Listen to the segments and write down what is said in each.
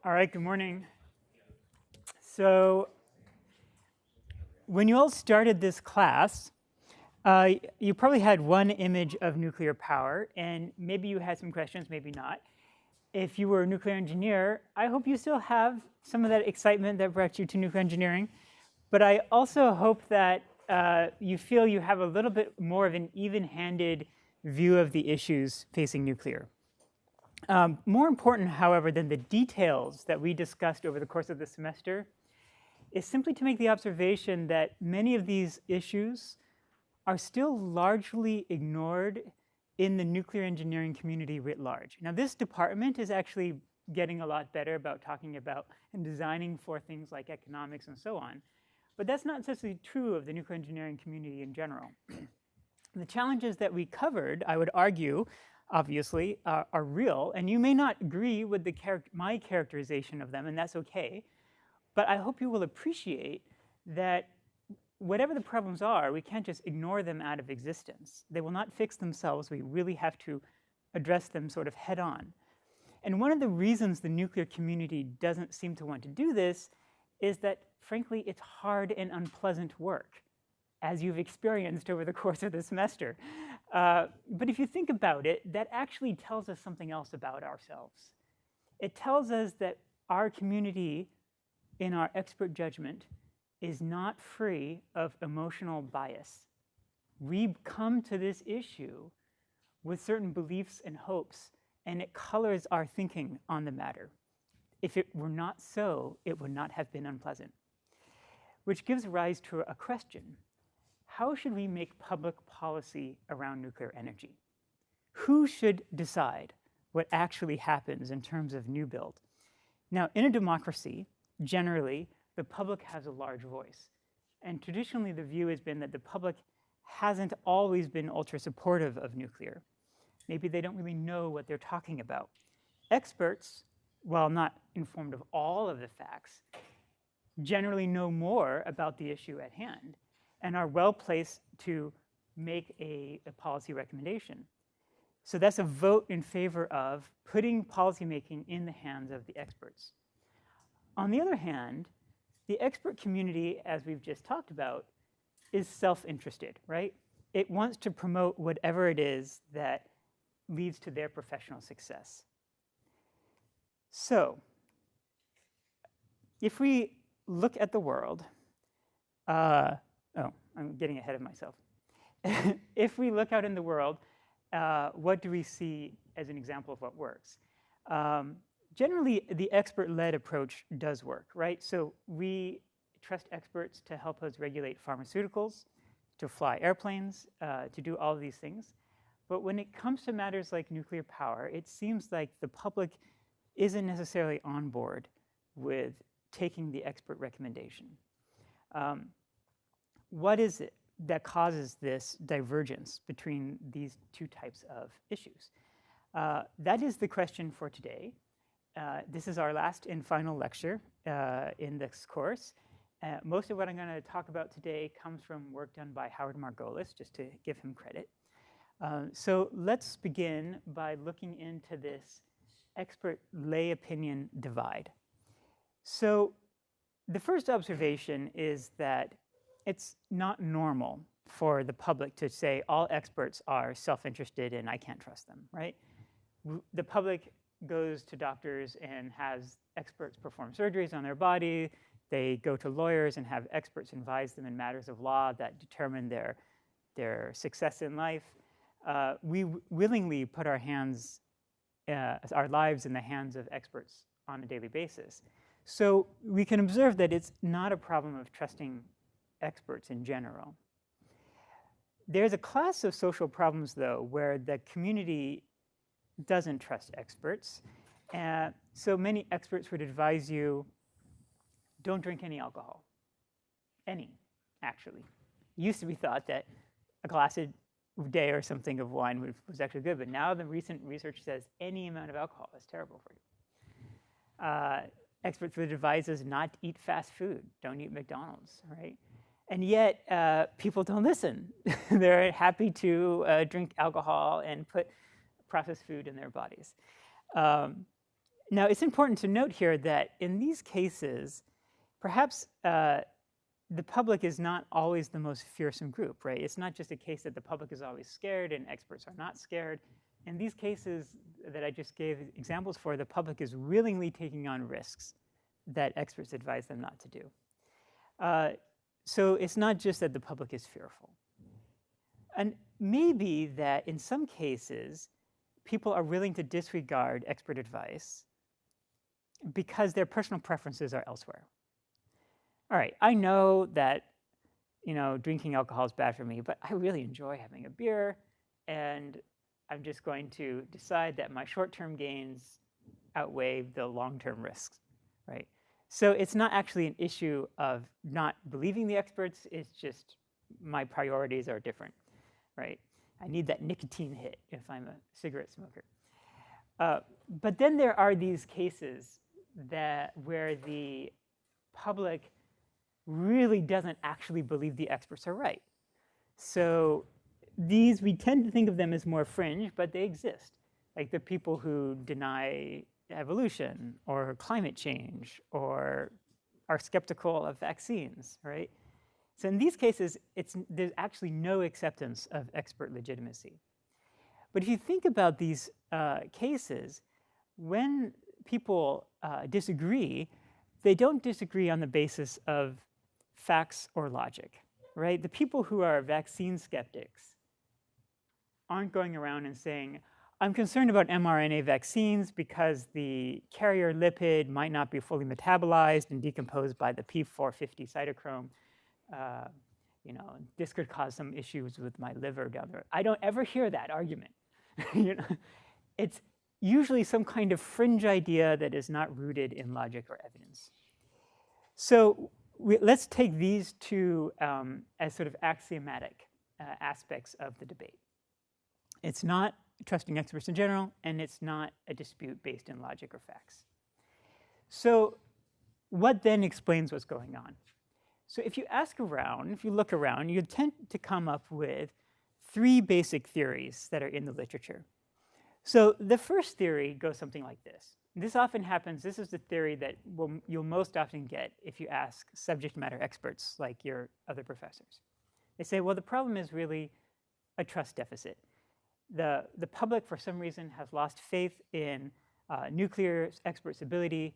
All right, good morning. So when you all started this class, you probably had one image of nuclear power, and maybe you had some questions, maybe not. If you were a nuclear engineer, I hope you still have some of that excitement that brought you to nuclear engineering. But I also hope that you feel you have a little bit more of an even-handed view of the issues facing nuclear. More important, however, than the details that we discussed over the course of the semester is simply to make the observation that many of these issues are still largely ignored in the nuclear engineering community writ large. Now, this department is actually getting a lot better about talking about and designing for things like economics and so on. But that's not necessarily true of the nuclear engineering community in general. The challenges that we covered, I would argue, obviously, are real. And you may not agree with my characterization of them, and that's OK. But I hope you will appreciate that whatever the problems are, we can't just ignore them out of existence. They will not fix themselves. We really have to address them sort of head on. And one of the reasons the nuclear community doesn't seem to want to do this is that, frankly, it's hard and unpleasant work, as you've experienced over the course of the semester. But if you think about it, that actually tells us something else about ourselves. It tells us that our community, in our expert judgment, is not free of emotional bias. We come to this issue with certain beliefs and hopes, and it colors our thinking on the matter. If it were not so, it would not have been unpleasant. Which gives rise to a question. How should we make public policy around nuclear energy? Who should decide what actually happens in terms of new build? Now, in a democracy, generally, the public has a large voice. And traditionally, the view has been that the public hasn't always been ultra supportive of nuclear. Maybe they don't really know what they're talking about. Experts, while not informed of all of the facts, generally know more about the issue at hand and are well placed to make a policy recommendation. So that's a vote in favor of putting policymaking in the hands of the experts. On the other hand, the expert community, as we've just talked about, is self-interested, right? It wants to promote whatever it is that leads to their professional success. So if we look at the world, I'm getting ahead of myself. If we look out in the world, what do we see as an example of what works? Generally, the expert-led approach does work, right? So we trust experts to help us regulate pharmaceuticals, to fly airplanes, to do all of these things. But when it comes to matters like nuclear power, it seems like the public isn't necessarily on board with taking the expert recommendation. What is it that causes this divergence between these two types of issues? That is the question for today. This is our last and final lecture in this course. Most of what I'm going to talk about today comes from work done by Howard Margolis, just to give him credit. So let's begin by looking into this expert-lay opinion divide. So the first observation is that it's not normal for the public to say all experts are self-interested and I can't trust them, right? The public goes to doctors and has experts perform surgeries on their body. They go to lawyers and have experts advise them in matters of law that determine their success in life. We willingly put our lives in the hands of experts on a daily basis. So we can observe that it's not a problem of trusting experts in general. There's a class of social problems, though, where the community doesn't trust experts. So many experts would advise you, don't drink any alcohol. Any, actually. It used to be thought that a glass a day or something of wine was actually good, but now the recent research says any amount of alcohol is terrible for you. Experts would advise us not to eat fast food. Don't eat McDonald's, right? And yet, people don't listen. They're happy to drink alcohol and put processed food in their bodies. Now, it's important to note here that in these cases, perhaps the public is not always the most fearsome group, right? It's not just a case that the public is always scared and experts are not scared. In these cases that I just gave examples for, the public is willingly taking on risks that experts advise them not to do. So it's not just that the public is fearful. And maybe that in some cases, people are willing to disregard expert advice because their personal preferences are elsewhere. All right, I know that drinking alcohol is bad for me, but I really enjoy having a beer, and I'm just going to decide that my short-term gains outweigh the long-term risks, right? So it's not actually an issue of not believing the experts, it's just my priorities are different, right? I need that nicotine hit if I'm a cigarette smoker. But then there are these cases where the public really doesn't actually believe the experts are right. So these, we tend to think of them as more fringe, but they exist. Like the people who deny evolution or climate change or are skeptical of vaccines, right? So in these cases, there's actually no acceptance of expert legitimacy. But if you think about these cases, when people disagree, they don't disagree on the basis of facts or logic, right? The people who are vaccine skeptics aren't going around and saying, I'm concerned about mRNA vaccines because the carrier lipid might not be fully metabolized and decomposed by the P450 cytochrome. This could cause some issues with my liver down the road. I don't ever hear that argument. It's usually some kind of fringe idea that is not rooted in logic or evidence. So let's take these two as sort of axiomatic aspects of the debate. It's not trusting experts in general, and it's not a dispute based in logic or facts. So what then explains what's going on? So if you ask around, if you look around, you tend to come up with three basic theories that are in the literature. So the first theory goes something like this. This often happens, this is the theory that you'll most often get if you ask subject matter experts like your other professors. They say, well, the problem is really a trust deficit. The public, for some reason, has lost faith in nuclear experts' ability,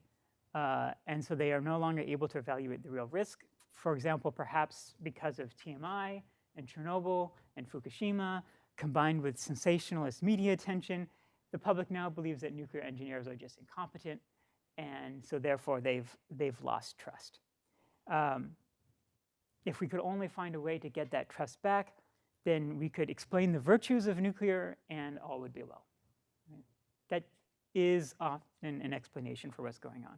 and so they are no longer able to evaluate the real risk. For example, perhaps because of TMI and Chernobyl and Fukushima, combined with sensationalist media attention, the public now believes that nuclear engineers are just incompetent, and so therefore they've lost trust. If we could only find a way to get that trust back, then we could explain the virtues of nuclear and all would be well. Right? That is often an explanation for what's going on.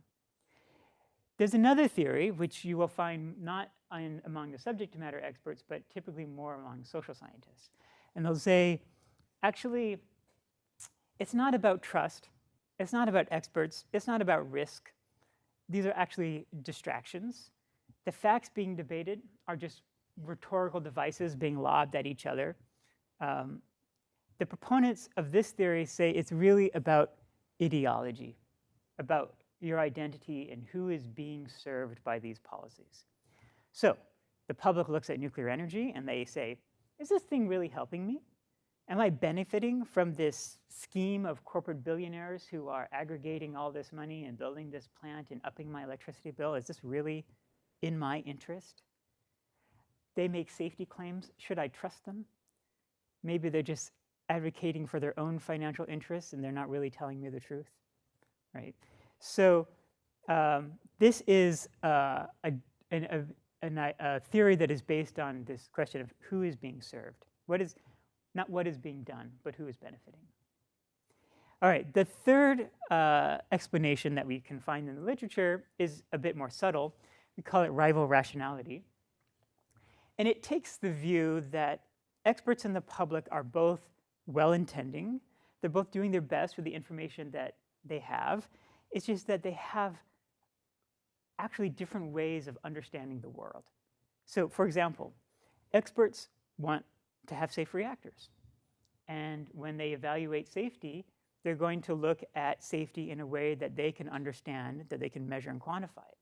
There's another theory, which you will find not among the subject matter experts, but typically more among social scientists. And they'll say, actually, it's not about trust. It's not about experts. It's not about risk. These are actually distractions. The facts being debated are just rhetorical devices being lobbed at each other. The proponents of this theory say it's really about ideology, about your identity and who is being served by these policies. So the public looks at nuclear energy and they say, is this thing really helping me? Am I benefiting from this scheme of corporate billionaires who are aggregating all this money and building this plant and upping my electricity bill? Is this really in my interest? They make safety claims. Should I trust them? Maybe they're just advocating for their own financial interests and they're not really telling me the truth, right? So this is a theory that is based on this question of who is being served. Not what is being done, but who is benefiting. All right, the third explanation that we can find in the literature is a bit more subtle. We call it rival rationality. And it takes the view that experts and the public are both well-intending. They're both doing their best with the information that they have. It's just that they have actually different ways of understanding the world. So, for example, experts want to have safe reactors. And when they evaluate safety, they're going to look at safety in a way that they can understand, that they can measure and quantify it.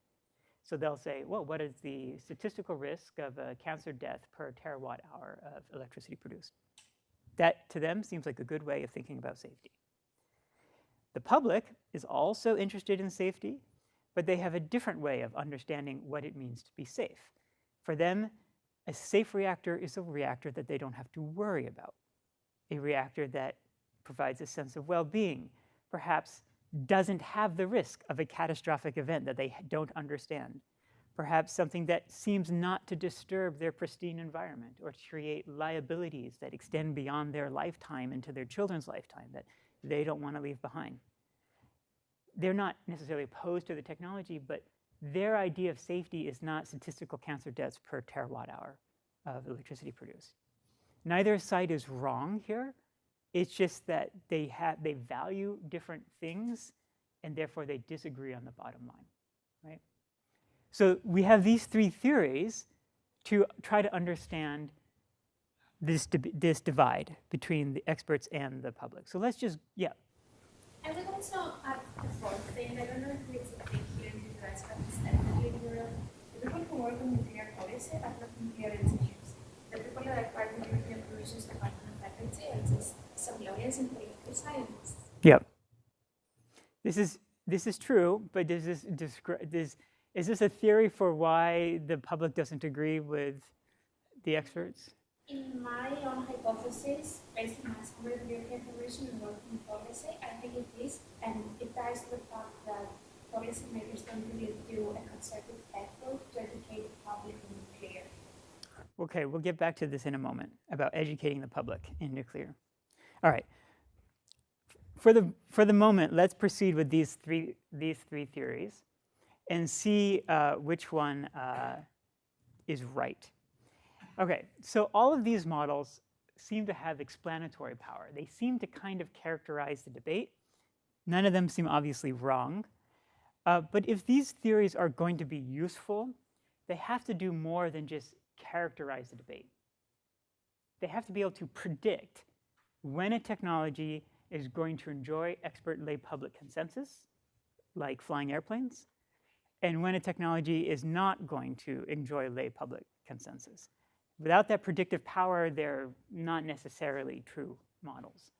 So they'll say, well, what is the statistical risk of a cancer death per terawatt hour of electricity produced? That, to them, seems like a good way of thinking about safety. The public is also interested in safety, but they have a different way of understanding what it means to be safe. For them, a safe reactor is a reactor that they don't have to worry about, a reactor that provides a sense of well-being, perhaps doesn't have the risk of a catastrophic event that they don't understand, perhaps something that seems not to disturb their pristine environment or to create liabilities that extend beyond their lifetime into their children's lifetime that they don't want to leave behind. They're not necessarily opposed to the technology, but their idea of safety is not statistical cancer deaths per terawatt hour of electricity produced. Neither side is wrong here. It's just that they value different things, and therefore they disagree on the bottom line, right? So we have these three theories to try to understand this divide between the experts and the public. So let's just, yeah. I would also add a fourth thing. I don't know if it's a thing here in the US, but it's definitely in Europe. The people who work on nuclear policy are not nuclear engineers. The people that are part of the European Commission's Department of Faculty are just some lawyers and political scientists. Yep. This is true, but is this a theory for why the public doesn't agree with the experts? In my own hypothesis, based on my school of the European Commission and working in policy, I think it is, and it ties to the fact that policymakers don't really do a concerted effort to educate the public in nuclear. Okay, we'll get back to this in a moment about educating the public in nuclear. All right. For the moment, let's proceed with these three theories and see which one is right. Okay, so all of these models seem to have explanatory power. They seem to kind of characterize the debate. None of them seem obviously wrong. But if these theories are going to be useful, they have to do more than just characterize the debate. They have to be able to predict when a technology is going to enjoy expert lay public consensus, like flying airplanes, and when a technology is not going to enjoy lay public consensus. Without that predictive power, they're not necessarily true models.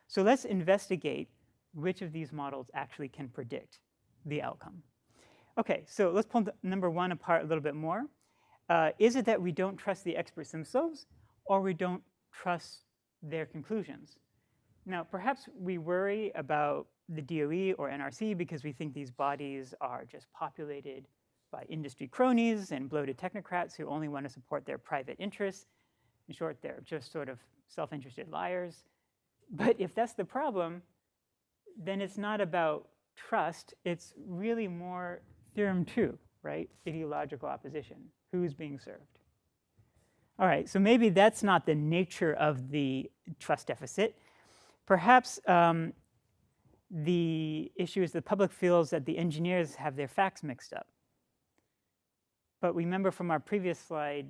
So let's investigate which of these models actually can predict the outcome. Okay, so let's pull number one apart a little bit more. Is it that we don't trust the experts themselves, or we don't trust their conclusions? Now, perhaps we worry about the DOE or NRC because we think these bodies are just populated by industry cronies and bloated technocrats who only want to support their private interests. In short, they're just sort of self-interested liars. But if that's the problem, then it's not about trust. It's really more theorem 2, right? Ideological opposition. Who's being served? All right, so maybe that's not the nature of the trust deficit. Perhaps the issue is the public feels that the engineers have their facts mixed up. But remember from our previous slide,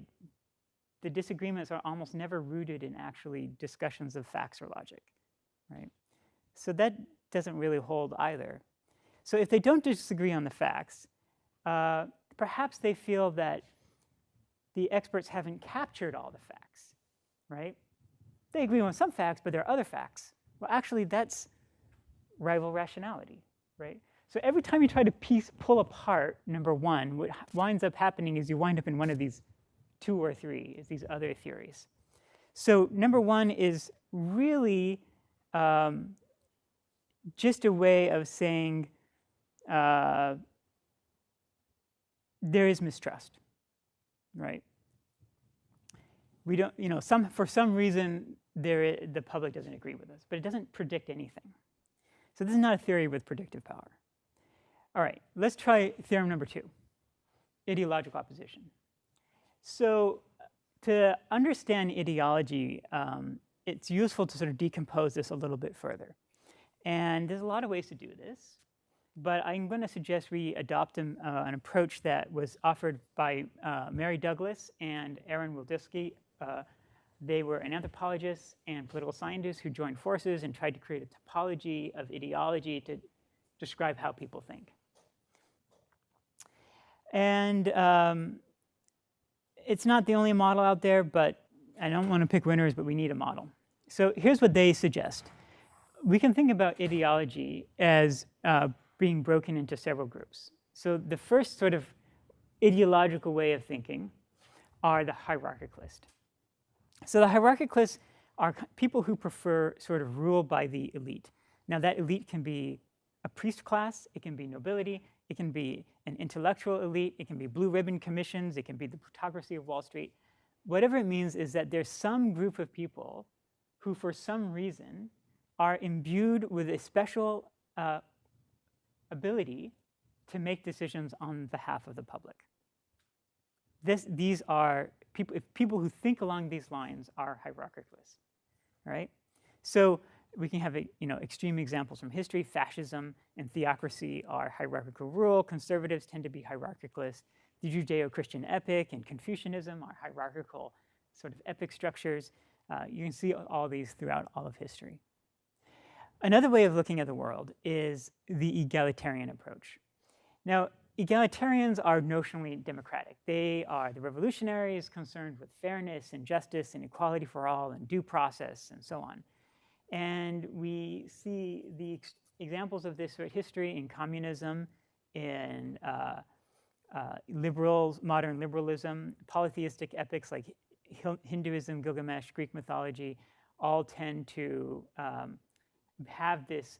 the disagreements are almost never rooted in actually discussions of facts or logic, right? So that doesn't really hold either. So if they don't disagree on the facts, perhaps they feel that the experts haven't captured all the facts, right? They agree on some facts, but there are other facts. Well, actually, that's rival rationality, right? So every time you try to pull apart number one, what winds up happening is you wind up in one of these 2 or 3, is these other theories. So number one is really just a way of saying there is mistrust, right? We don't, for some reason, the public doesn't agree with us, but it doesn't predict anything. So this is not a theory with predictive power. All right, let's try theorem number 2, ideological opposition. So to understand ideology, it's useful to sort of decompose this a little bit further. And there's a lot of ways to do this, but I'm going to suggest we adopt an approach that was offered by Mary Douglas and Aaron Wildisky They were an anthropologist and political scientist who joined forces and tried to create a topology of ideology to describe how people think. And it's not the only model out there, but I don't want to pick winners, but we need a model. So here's what they suggest. We can think about ideology as being broken into several groups. So the first sort of ideological way of thinking are the hierarchicalist. So the hierarchicalists are people who prefer sort of rule by the elite. Now that elite can be a priest class, it can be nobility, it can be an intellectual elite, it can be blue ribbon commissions, it can be the plutocracy of Wall Street. Whatever it means is that there's some group of people who for some reason are imbued with a special ability to make decisions on behalf of the public. These are people who think along these lines are hierarchicalists, right? So we can have extreme examples from history. Fascism and theocracy are hierarchical rule. Conservatives tend to be hierarchicalist. The Judeo-Christian epic and Confucianism are hierarchical sort of epic structures. You can see all these throughout all of history. Another way of looking at the world is the egalitarian approach. Now, egalitarians are notionally democratic. They are the revolutionaries concerned with fairness and justice and equality for all and due process and so on. And we see the examples of this throughout history in communism, in modern liberalism, polytheistic epics like Hinduism, Gilgamesh, Greek mythology, all tend to have this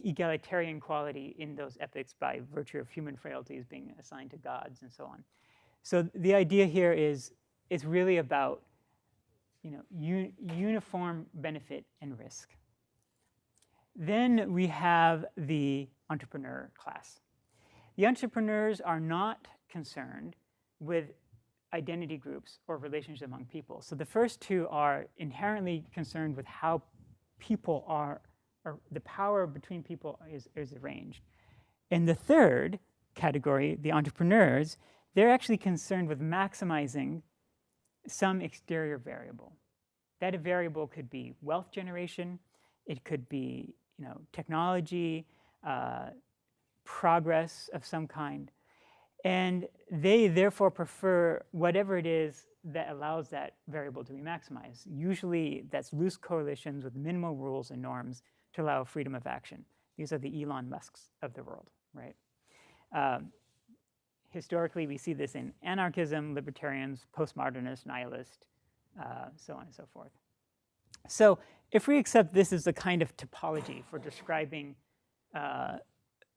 egalitarian quality in those epics by virtue of human frailties being assigned to gods and so on. So the idea here is it's really about uniform benefit and risk. Then we have the entrepreneur class. The entrepreneurs are not concerned with identity groups or relationships among people. So the first two are inherently concerned with how people are, or the power between people is arranged. And the third category, the entrepreneurs, they're actually concerned with maximizing some exterior variable. That variable could be wealth generation, it could be technology, progress of some kind. And they therefore prefer whatever it is that allows that variable to be maximized. Usually that's loose coalitions with minimal rules and norms to allow freedom of action. These are the Elon Musks of the world, right? Historically, we see this in anarchism, libertarians, postmodernists, nihilists, so on and so forth. So if we accept this as a kind of topology for describing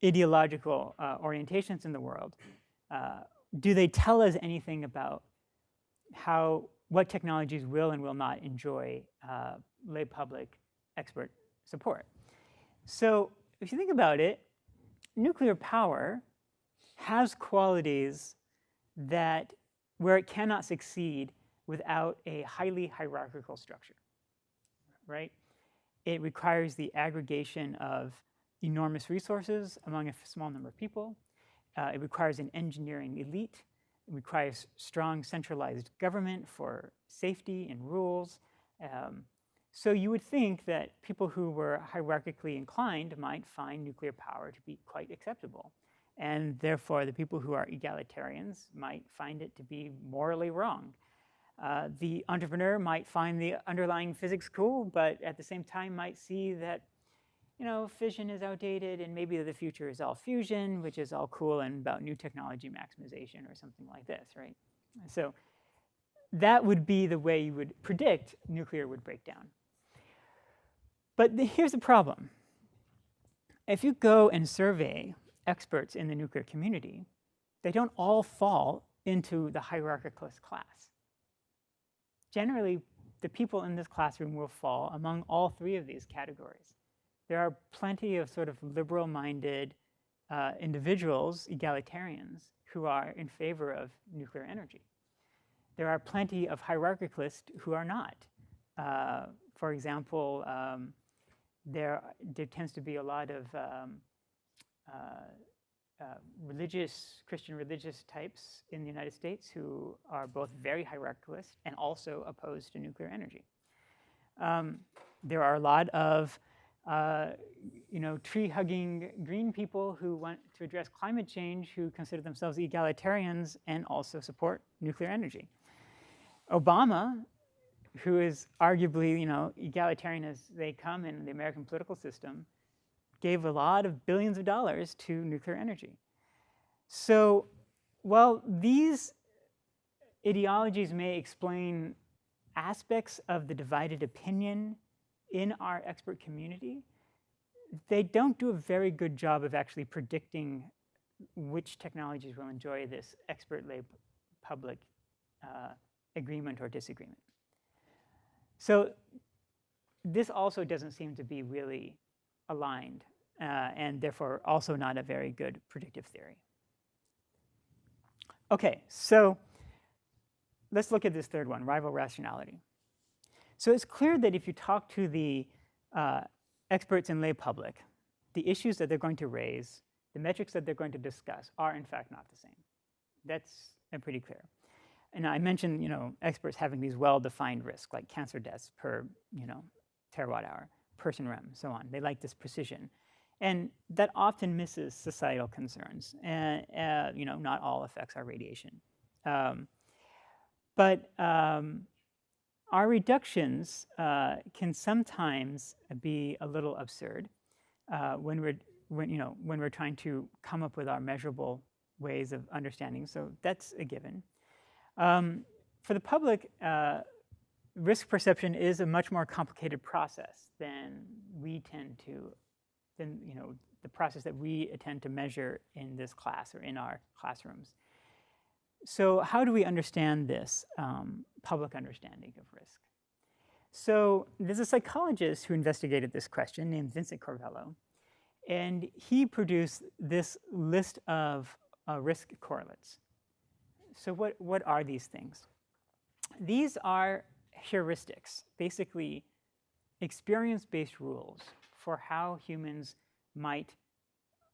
ideological orientations in the world, do they tell us anything about what technologies will and will not enjoy lay public expert support? So if you think about it, nuclear power has qualities where it cannot succeed without a highly hierarchical structure, right? It requires the aggregation of enormous resources among a small number of people. It requires an engineering elite. It requires strong centralized government for safety and rules. So you would think that people who were hierarchically inclined might find nuclear power to be quite acceptable. And therefore, the people who are egalitarians might find it to be morally wrong. The entrepreneur might find the underlying physics cool, but at the same time might see that fission is outdated and maybe the future is all fusion, which is all cool and about new technology maximization or something like this, right? So that would be the way you would predict nuclear would break down. But here's the problem. If you go and survey experts in the nuclear community, they don't all fall into the hierarchicalist class. Generally, the people in this classroom will fall among all three of these categories. There are plenty of sort of liberal-minded individuals, egalitarians, who are in favor of nuclear energy. There are plenty of hierarchicalists who are not. For example, there tends to be a lot of Christian religious types in the United States who are both very hierarchicalist and also opposed to nuclear energy. There are a lot of tree-hugging green people who want to address climate change who consider themselves egalitarians and also support nuclear energy. Obama, who is arguably egalitarian as they come in the American political system, gave a lot of billions of dollars to nuclear energy. So while these ideologies may explain aspects of the divided opinion in our expert community, they don't do a very good job of actually predicting which technologies will enjoy this expert lay public agreement or disagreement. So this also doesn't seem to be really aligned, and therefore also not a very good predictive theory. Okay, so let's look at this third one, rival rationality. So it's clear that if you talk to the experts in lay public, the issues that they're going to raise, the metrics that they're going to discuss are in fact not the same. That's pretty clear. And I mentioned, experts having these well-defined risks, like cancer deaths per, terawatt hour, person rem, so on. They like this precision. And that often misses societal concerns. And, not all effects are radiation. But our reductions can sometimes be a little absurd when we're trying to come up with our measurable ways of understanding. So that's a given. For the public, risk perception is a much more complicated process than the process that we tend to measure in this class or in our classrooms. So how do we understand this public understanding of risk? So there's a psychologist who investigated this question named Vincent Corvello, and he produced this list of risk correlates. So what are these things? These are heuristics, basically experience-based rules for how humans might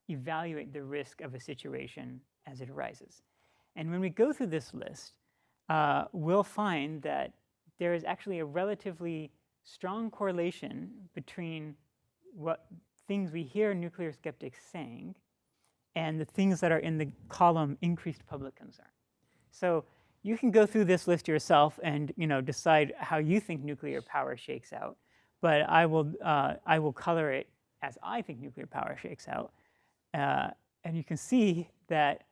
evaluate the risk of a situation as it arises. And when we go through this list, we'll find that there is actually a relatively strong correlation between what things we hear nuclear skeptics saying and the things that are in the column increased public concern. So you can go through this list yourself and decide how you think nuclear power shakes out. But I will color it as I think nuclear power shakes out. And you can see that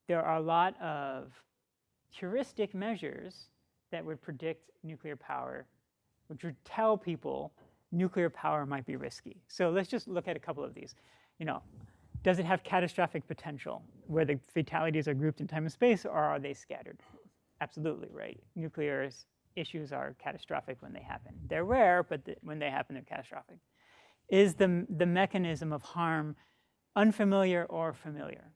there are a lot of heuristic measures that would predict nuclear power, which would tell people nuclear power might be risky. So let's just look at a couple of these. Does it have catastrophic potential, where the fatalities are grouped in time and space, or are they scattered? Absolutely, right? Nuclear issues are catastrophic when they happen. They're rare, but when they happen, they're catastrophic. Is the mechanism of harm unfamiliar or familiar?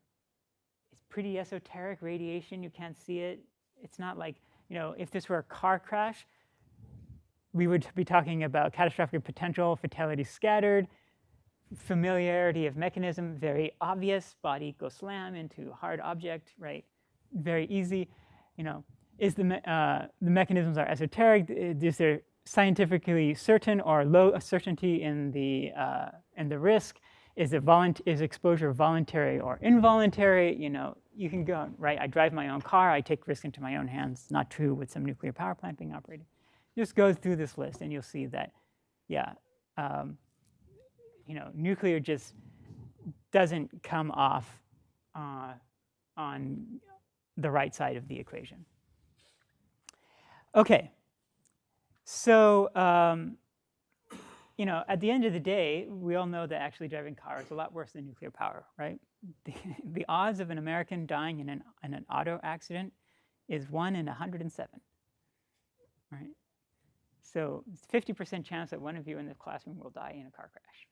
It's pretty esoteric radiation. You can't see it. It's not like, if this were a car crash, we would be talking about catastrophic potential, fatality scattered, familiarity of mechanism, very obvious, body goes slam into hard object, right? Very easy. Is the mechanisms are esoteric? Is there scientifically certain or low certainty in the risk? Is exposure voluntary or involuntary? You can go, right? I drive my own car. I take risk into my own hands. Not true with some nuclear power plant being operated. Just go through this list, and you'll see that, nuclear just doesn't come off on the right side of the equation. Okay, so at the end of the day, we all know that actually driving cars is a lot worse than nuclear power, right? The odds of an American dying in an auto accident is 1 in 107, right? So it's 50% chance that one of you in this classroom will die in a car crash.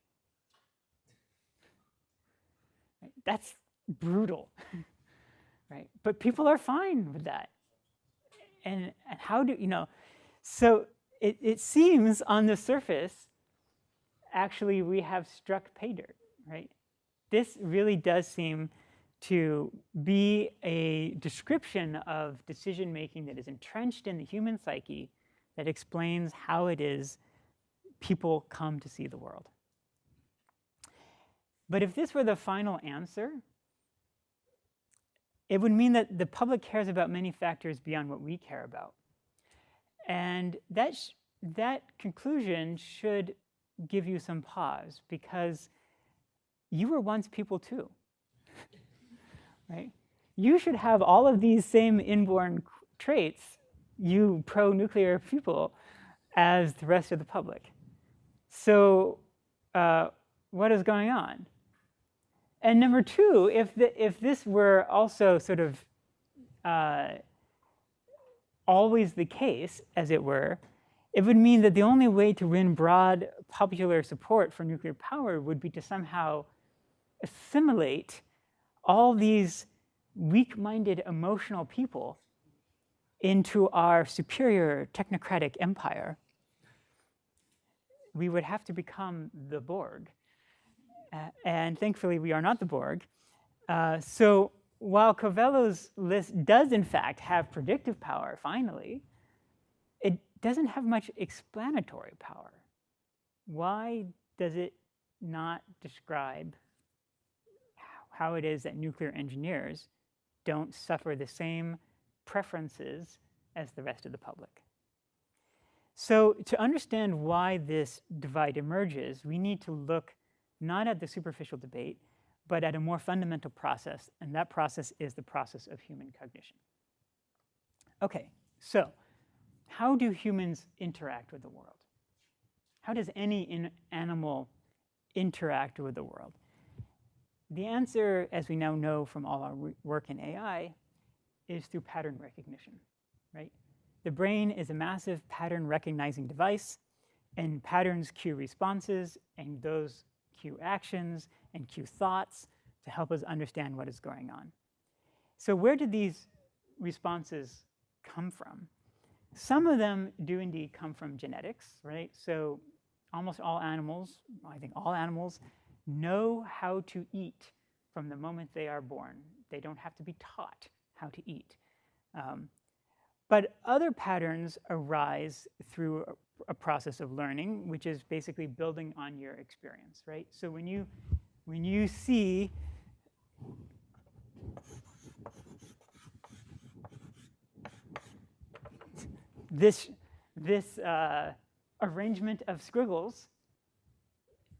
Right? That's brutal, right? But people are fine with that. And how do, so it seems on the surface, actually we have struck pay dirt, right? This really does seem to be a description of decision-making that is entrenched in the human psyche, that explains how it is people come to see the world. But if this were the final answer, it would mean that the public cares about many factors beyond what we care about. And that conclusion should give you some pause, because you were once people too, right? You should have all of these same inborn traits, you pro-nuclear people, as the rest of the public. So what is going on? And number two, if this were also sort of always the case, as it were, it would mean that the only way to win broad popular support for nuclear power would be to somehow assimilate all these weak-minded, emotional people into our superior technocratic empire. We would have to become the Borg. And thankfully, we are not the Borg. So while Covello's list does, in fact, have predictive power, finally, it doesn't have much explanatory power. Why does it not describe how it is that nuclear engineers don't suffer the same preferences as the rest of the public? So to understand why this divide emerges, we need to look not at the superficial debate, but at a more fundamental process, and that process is the process of human cognition. Okay, so how do humans interact with the world? How does any animal interact with the world? The answer, as we now know from all our work in AI, is through pattern recognition, right? The brain is a massive pattern recognizing device, and patterns cue responses, and those cue actions and cue thoughts to help us understand what is going on. So where did these responses come from? Some of them do indeed come from genetics, right? So almost all animals, I think all animals, know how to eat from the moment they are born. They don't have to be taught how to eat. But other patterns arise through a process of learning, which is basically building on your experience, right? So when you see this arrangement of squiggles,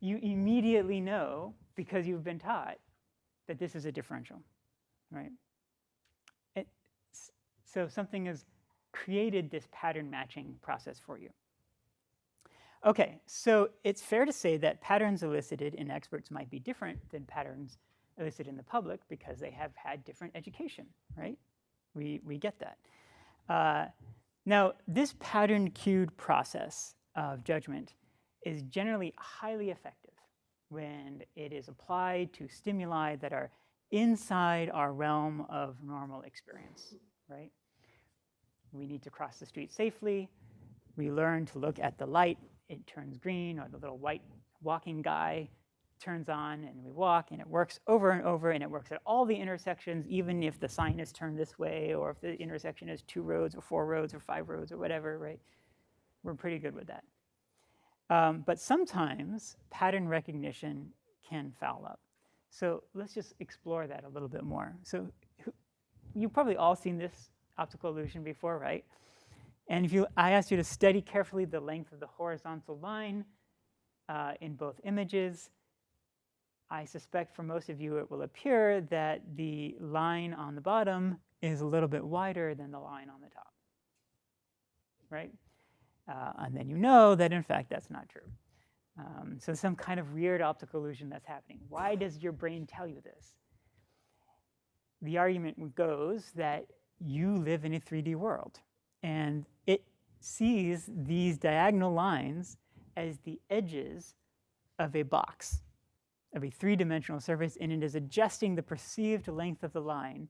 you immediately know, because you've been taught, that this is a differential, right? So something has created this pattern matching process for you. Okay, so it's fair to say that patterns elicited in experts might be different than patterns elicited in the public because they have had different education, right? We get that. Now, this pattern-cued process of judgment is generally highly effective when it is applied to stimuli that are inside our realm of normal experience, right? We need to cross the street safely. We learn to look at the light. It turns green, or the little white walking guy turns on, and we walk, and it works over and over, and it works at all the intersections, even if the sign is turned this way, or if the intersection is 2 roads, or 4 roads, or 5 roads, or whatever, right? We're pretty good with that. But sometimes pattern recognition can foul up. So let's just explore that a little bit more. So you've probably all seen this optical illusion before, right? And I asked you to study carefully the length of the horizontal line in both images. I suspect for most of you it will appear that the line on the bottom is a little bit wider than the line on the top, right? And then you know that, in fact, that's not true. So some kind of weird optical illusion that's happening. Why does your brain tell you this? The argument goes that you live in a 3D world, and it sees these diagonal lines as the edges of a box, of a 3-dimensional surface, and it is adjusting the perceived length of the line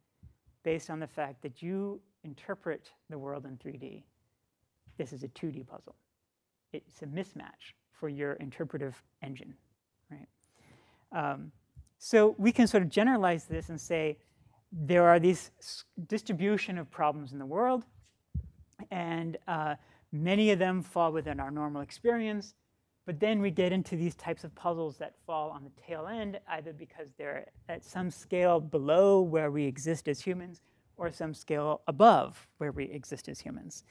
based on the fact that you interpret the world in 3D. This is a 2D puzzle. It's a mismatch for your interpretive engine, right? So we can sort of generalize this and say there are these distribution of problems in the world, and many of them fall within our normal experience. But then we get into these types of puzzles that fall on the tail end, either because they're at some scale below where we exist as humans, or some scale above where we exist as humans.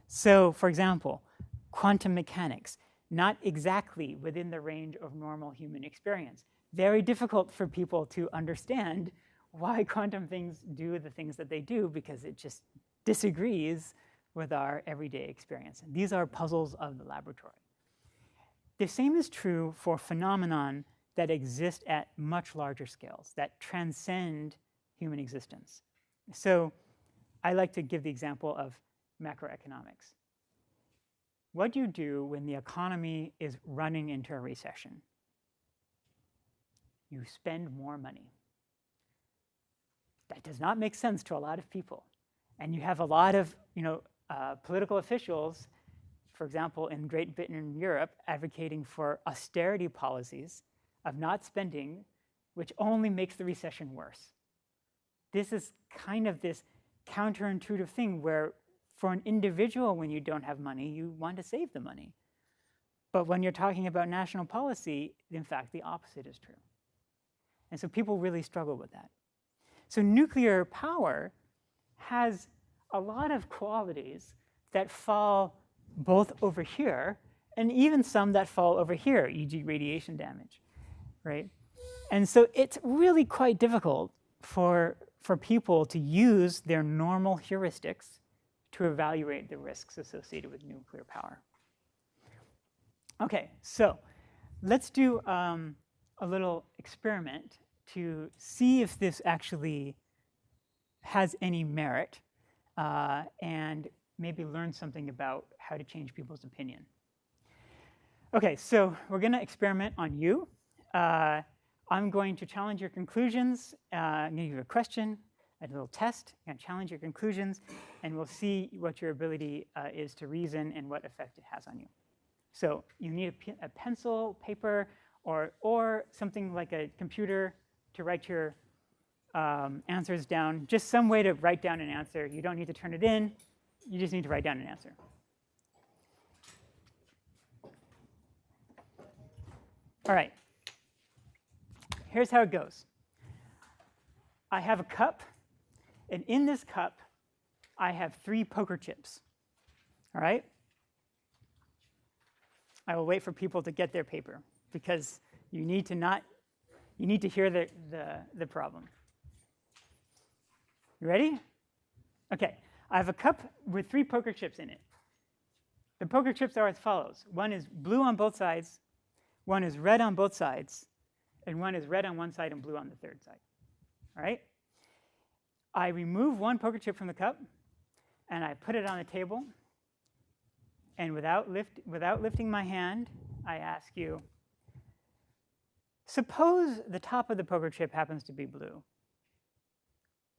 So, for example, quantum mechanics, not exactly within the range of normal human experience. Very difficult for people to understand why quantum things do the things that they do, because it just disagrees with our everyday experience. And these are puzzles of the laboratory. The same is true for phenomenon that exist at much larger scales, that transcend human existence. So I like to give the example of macroeconomics. What do you do when the economy is running into a recession? You spend more money. That does not make sense to a lot of people. And you have a lot of political officials, for example, in Great Britain and Europe, advocating for austerity policies of not spending, which only makes the recession worse. This is kind of this counterintuitive thing where for an individual, when you don't have money, you want to save the money. But when you're talking about national policy, in fact, the opposite is true. And so people really struggle with that. So nuclear power has a lot of qualities that fall both over here and even some that fall over here, e.g. radiation damage, right? And so it's really quite difficult for people to use their normal heuristics to evaluate the risks associated with nuclear power. Okay, so let's do a little experiment to see if this actually has any merit and maybe learn something about how to change people's opinion. Okay, so we're going to experiment on you. I'm going to challenge your conclusions. I'm going to give you a question, a little test, and challenge your conclusions, and we'll see what your ability is to reason and what effect it has on you. So you need a pencil, paper, or something like a computer to write your answers down. Just some way to write down an answer. You don't need to turn it in. You just need to write down an answer. All right. Here's how it goes. I have a cup, and in this cup, I have 3 poker chips. All right? I will wait for people to get their paper, because you need to hear the problem. You ready? Okay. I have a cup with 3 poker chips in it. The poker chips are as follows. One is blue on both sides, one is red on both sides, and one is red on one side and blue on the third side. All right? I remove one poker chip from the cup, and I put it on the table. And without lifting my hand, I ask you, suppose the top of the poker chip happens to be blue.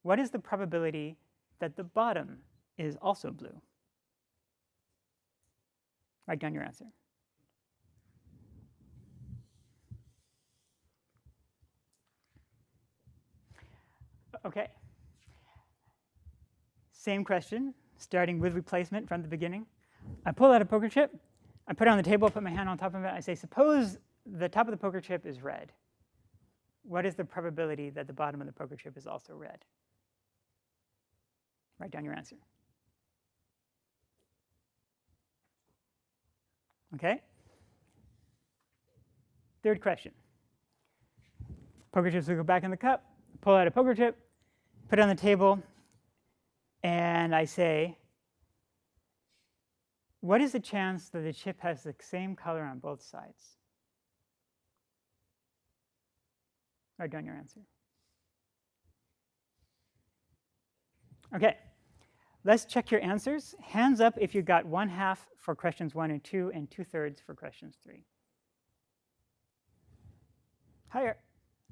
What is the probability that the bottom is also blue? Write down your answer. Okay. Same question, starting with replacement from the beginning. I pull out a poker chip, I put it on the table, put my hand on top of it, I say, suppose the top of the poker chip is red. What is the probability that the bottom of the poker chip is also red? Write down your answer. Okay? Third question. Poker chips will go back in the cup, pull out a poker chip, put it on the table, and I say, what is the chance that the chip has the same color on both sides? Write down your answer. Okay, let's check your answers. Hands up if you got 1/2 for questions 1 and 2 and 2/3 for questions 3. Higher.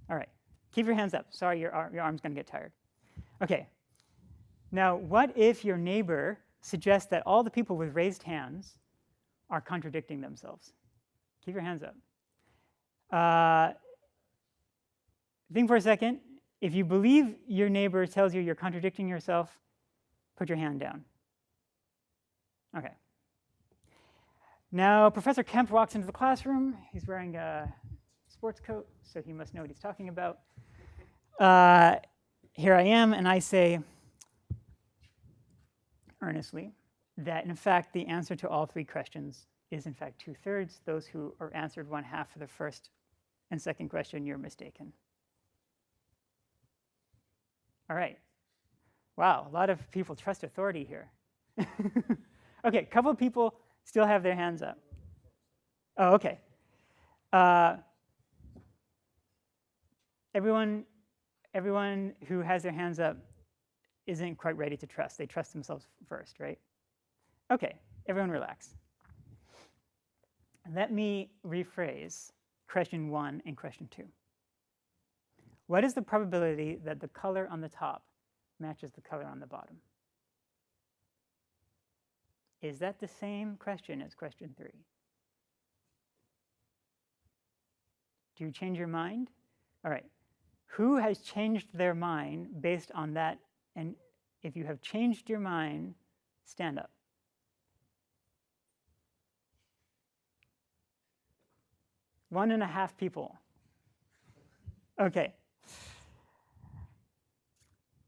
All right, keep your hands up. Sorry, your arm's going to get tired. Okay, now what if your neighbor suggests that all the people with raised hands are contradicting themselves? Keep your hands up. think for a second. If you believe your neighbor tells you you're contradicting yourself, put your hand down. Okay. Now, Professor Kemp walks into the classroom. He's wearing a sports coat, so he must know what he's talking about. Here I am, and I say earnestly that, in fact, the answer to all 3 questions is, in fact, 2/3. Those who are answered 1/2 for the first and second question, you're mistaken. All right. Wow, a lot of people trust authority here. Okay, a couple of people still have their hands up. Oh, okay. Everyone who has their hands up isn't quite ready to trust. They trust themselves first, right? Okay, everyone relax. Let me rephrase question 1 and question 2. What is the probability that the color on the top matches the color on the bottom? Is that the same question as question 3? Do you change your mind? All right. Who has changed their mind based on that? And if you have changed your mind, stand up. One and a half people. Okay.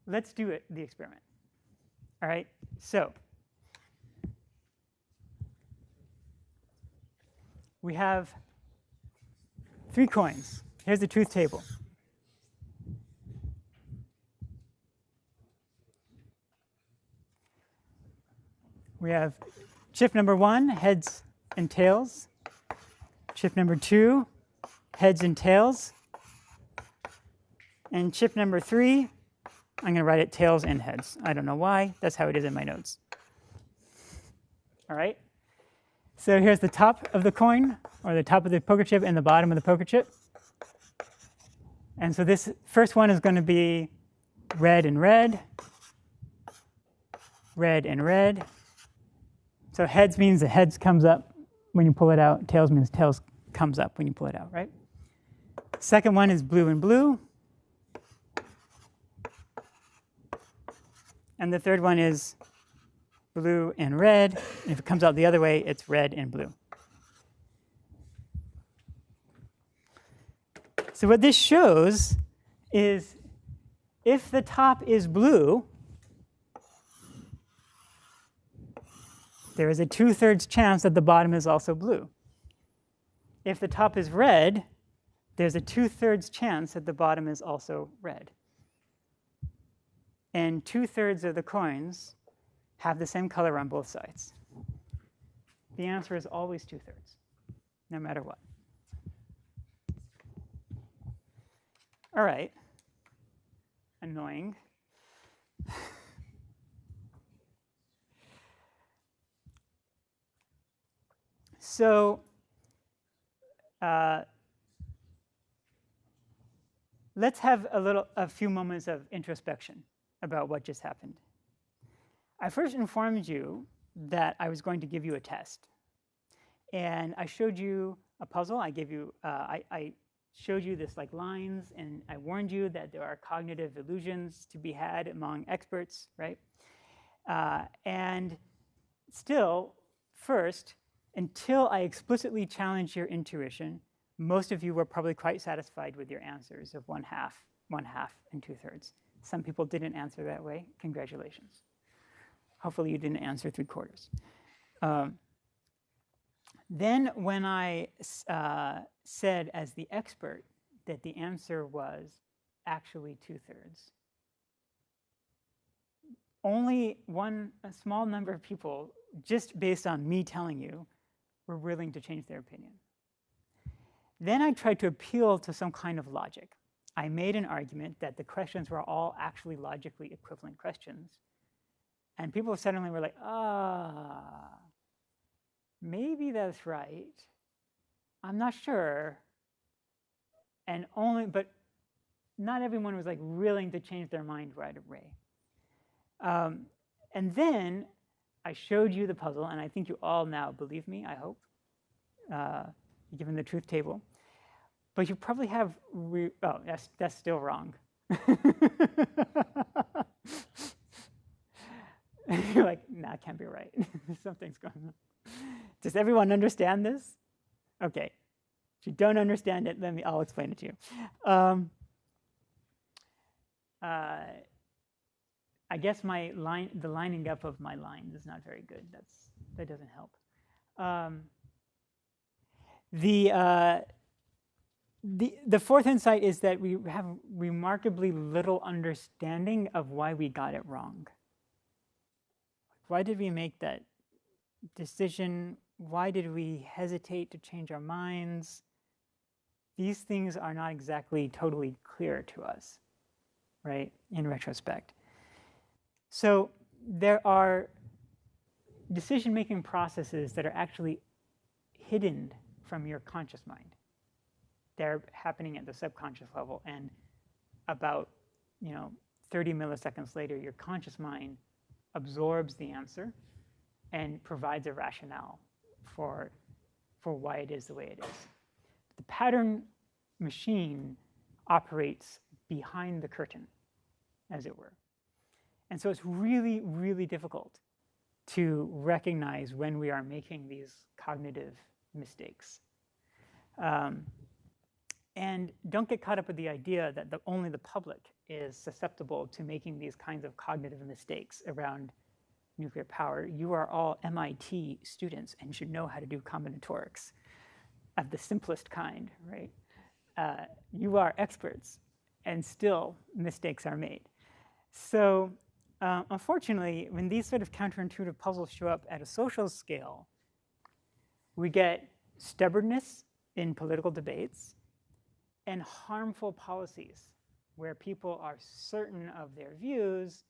Let's do it, the experiment. All right. So we have 3 coins. Here's the truth table. We have chip number 1, heads and tails. Chip number 2, heads and tails. And chip number 3, I'm going to write it tails and heads. I don't know why. That's how it is in my notes. All right. So here's the top of the coin, or the top of the poker chip, and the bottom of the poker chip. And so this first one is going to be red and red, red and red. So heads means the heads comes up when you pull it out. Tails means tails comes up when you pull it out, right? Second one is blue and blue. And the third one is blue and red. And if it comes out the other way, it's red and blue. So what this shows is if the top is blue, there is a 2/3 chance that the bottom is also blue. If the top is red, there's a 2/3 chance that the bottom is also red. And 2/3 of the coins have the same color on both sides. The answer is always 2/3, no matter what. All right. Annoying. So let's have a few moments of introspection about what just happened. I first informed you that I was going to give you a test, and I showed you a puzzle. I gave you, I showed you this like lines, and I warned you that there are cognitive illusions to be had among experts, right? And still, first, until I explicitly challenged your intuition, most of you were probably quite satisfied with your answers of 1/2, 1/2, and 2/3. Some people didn't answer that way. Congratulations. Hopefully you didn't answer 3/4. Then when I said as the expert that the answer was actually 2/3, only a small number of people, just based on me telling you, were willing to change their opinion. Then I tried to appeal to some kind of logic. I made an argument that the questions were all actually logically equivalent questions. And people suddenly were like, maybe that's right. I'm not sure. But not everyone was like willing to change their mind right away. And then I showed you the puzzle, and I think you all now believe me, I hope, given the truth table. But you probably have, oh, that's still wrong. You're like, nah, it can't be right. Something's going on. Does everyone understand this? Okay. If you don't understand it, I'll explain it to you. I guess the lining up of my lines is not very good. That doesn't help. The fourth insight is that we have remarkably little understanding of why we got it wrong. Why did we make that decision? Why did we hesitate to change our minds? These things are not exactly totally clear to us, right, in retrospect. So there are decision-making processes that are actually hidden from your conscious mind. They're happening at the subconscious level, and about 30 milliseconds later, your conscious mind absorbs the answer and provides a rationale for why it is the way it is. The pattern machine operates behind the curtain, as it were. And so it's really, really difficult to recognize when we are making these cognitive mistakes. And don't get caught up with the idea that only the public is susceptible to making these kinds of cognitive mistakes around nuclear power. You are all MIT students and should know how to do combinatorics of the simplest kind, right? You are experts, and still mistakes are made. So unfortunately, when these sort of counterintuitive puzzles show up at a social scale, we get stubbornness in political debates and harmful policies where people are certain of their views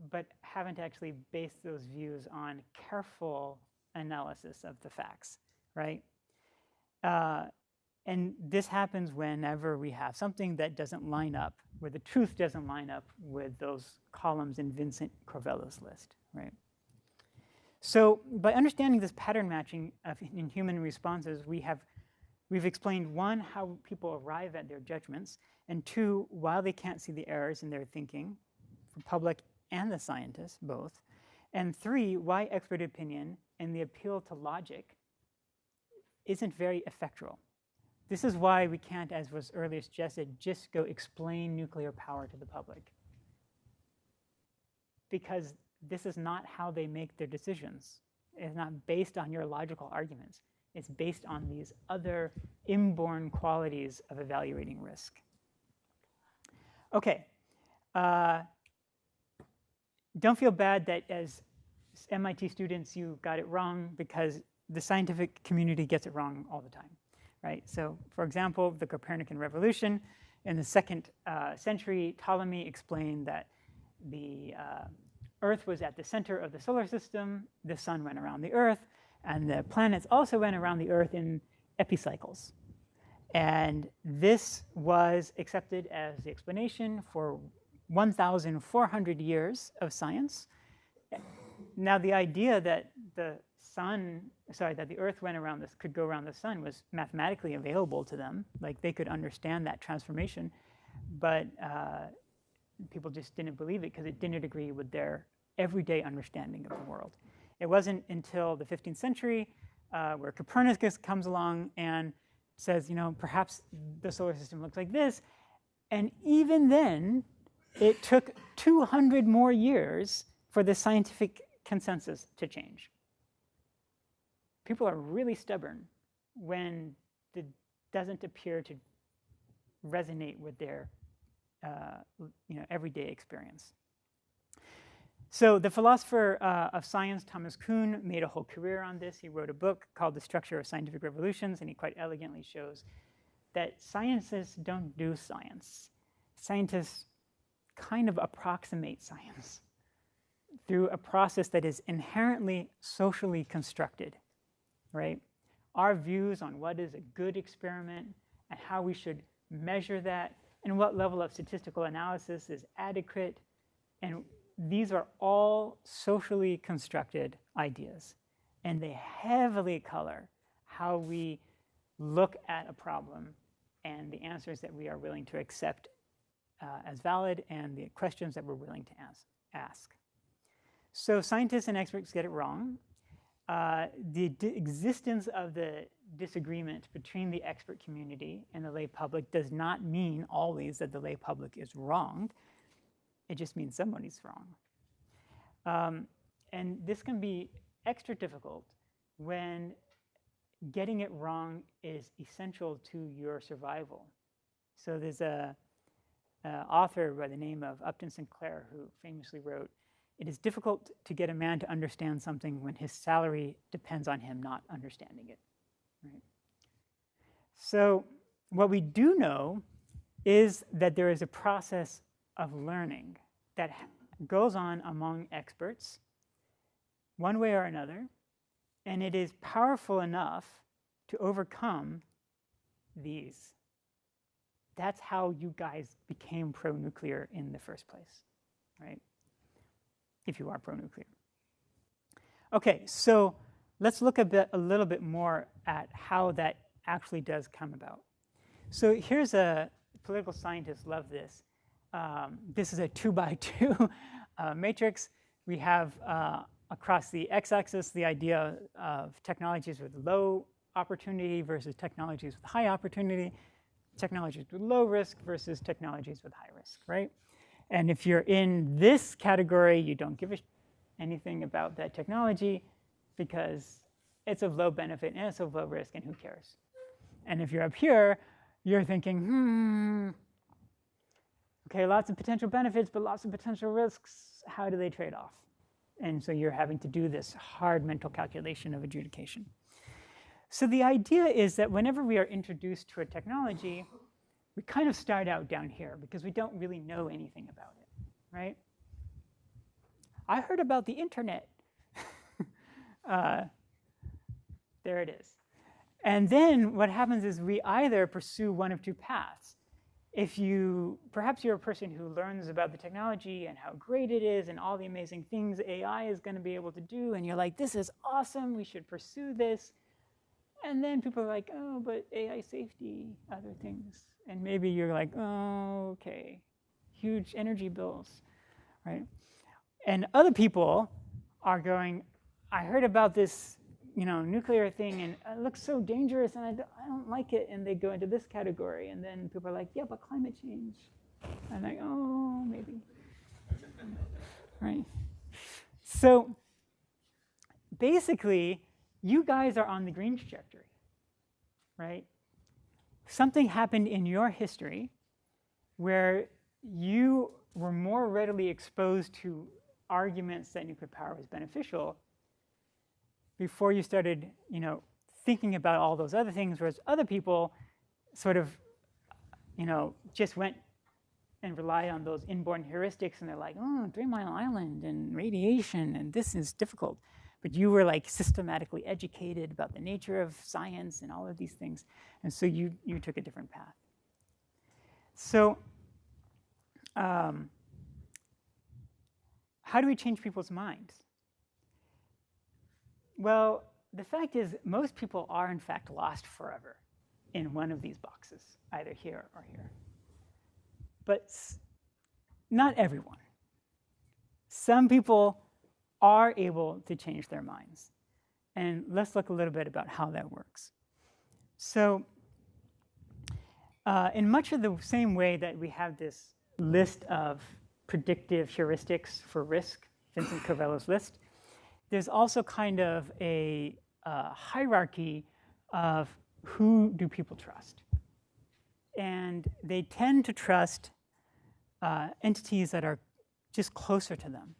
but haven't actually based those views on careful analysis of the facts, right? And this happens whenever we have something that doesn't line up, where the truth doesn't line up with those columns in Vincent Corvello's list, right? So by understanding this pattern matching in human responses, we've explained, one, how people arrive at their judgments, and two, while they can't see the errors in their thinking, for public and the scientists, both, and three, why expert opinion and the appeal to logic isn't very effectual. This is why we can't, as was earlier suggested, just go explain nuclear power to the public. Because this is not how they make their decisions. It's not based on your logical arguments. It's based on these other inborn qualities of evaluating risk. Okay. Don't feel bad that as MIT students you got it wrong, because the scientific community gets it wrong all the time, right? So for example, the Copernican revolution in the 2nd century, Ptolemy explained that the Earth was at the center of the solar system, the sun went around the Earth, and the planets also went around the Earth in epicycles. And this was accepted as the explanation for 1,400 years of science. Now, the idea that the Earth could go around the sun was mathematically available to them. Like, they could understand that transformation, but people just didn't believe it because it didn't agree with their everyday understanding of the world. It wasn't until the 15th century where Copernicus comes along and says, perhaps the solar system looks like this. And even then, it took 200 more years for the scientific consensus to change. People are really stubborn when it doesn't appear to resonate with their everyday experience. So the philosopher of science, Thomas Kuhn, made a whole career on this. He wrote a book called The Structure of Scientific Revolutions, and he quite elegantly shows that scientists don't do science. Scientists kind of approximate science through a process that is inherently socially constructed, right? Our views on what is a good experiment and how we should measure that and what level of statistical analysis is adequate, and these are all socially constructed ideas, and they heavily color how we look at a problem and the answers that we are willing to accept as valid, and the questions that we're willing to ask. So scientists and experts get it wrong. The existence of the disagreement between the expert community and the lay public does not mean always that the lay public is wrong. It just means somebody's wrong. And this can be extra difficult when getting it wrong is essential to your survival. So there's a author by the name of Upton Sinclair who famously wrote, "It is difficult to get a man to understand something when his salary depends on him not understanding it." Right? So what we do know is that there is a process of learning that goes on among experts one way or another, and it is powerful enough to overcome these. That's how you guys became pro-nuclear in the first place, right? If you are pro-nuclear. Okay, so let's look a little bit more at how that actually does come about. So here's a political scientists love this. This is a 2x2 matrix. We have across the x-axis the idea of technologies with low opportunity versus technologies with high opportunity, technologies with low risk versus technologies with high risk, right? And if you're in this category, you don't give anything about that technology because it's of low benefit and it's of low risk, and who cares? And if you're up here, you're thinking, okay, lots of potential benefits, but lots of potential risks. How do they trade off? And so you're having to do this hard mental calculation of adjudication. So the idea is that whenever we are introduced to a technology, we kind of start out down here because we don't really know anything about it, right? I heard about the internet. There it is. And then what happens is we either pursue one of two paths. Perhaps you're a person who learns about the technology and how great it is and all the amazing things AI is going to be able to do, and you're like, this is awesome, we should pursue this. And then people are like, oh, but AI safety, other things. And maybe you're like, oh, okay, huge energy bills, right? And other people are going, I heard about this nuclear thing, and it looks so dangerous, and I don't like it, and they go into this category. And then people are like, yeah, but climate change. And like, oh, maybe. Right? So basically, you guys are on the green trajectory, right? Something happened in your history where you were more readily exposed to arguments that nuclear power was beneficial before you started, thinking about all those other things, whereas other people sort of, just went and relied on those inborn heuristics, and they're like, oh, 3 Mile Island and radiation, and this is difficult. But you were like systematically educated about the nature of science and all of these things. And so you took a different path. So how do we change people's minds? Well, the fact is most people are in fact lost forever in one of these boxes, either here or here. But not everyone. Some people are able to change their minds. And let's look a little bit about how that works. So in much of the same way that we have this list of predictive heuristics for risk, Vincent Covello's list, there's also kind of a hierarchy of who do people trust. And they tend to trust entities that are just closer to them.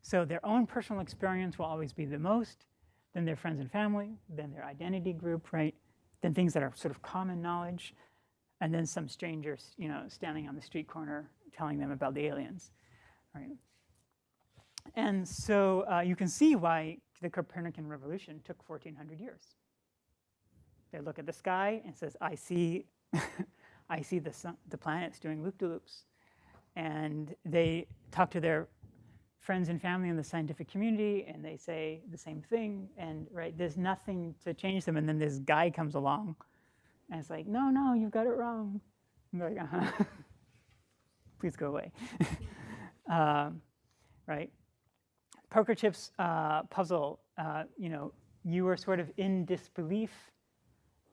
So their own personal experience will always be the most, then their friends and family, then their identity group, right? Then things that are sort of common knowledge, and then some strangers, standing on the street corner telling them about the aliens, right? And so you can see why the Copernican revolution took 1,400 years. They look at the sky and says, I see the sun, the planets doing loop-de-loops. And they talk to their friends and family in the scientific community, and they say the same thing, and there's nothing to change them. And then this guy comes along And it's like, no, no, you've got it wrong. I'm like, please go away. Right? Poker chips puzzle, you were sort of in disbelief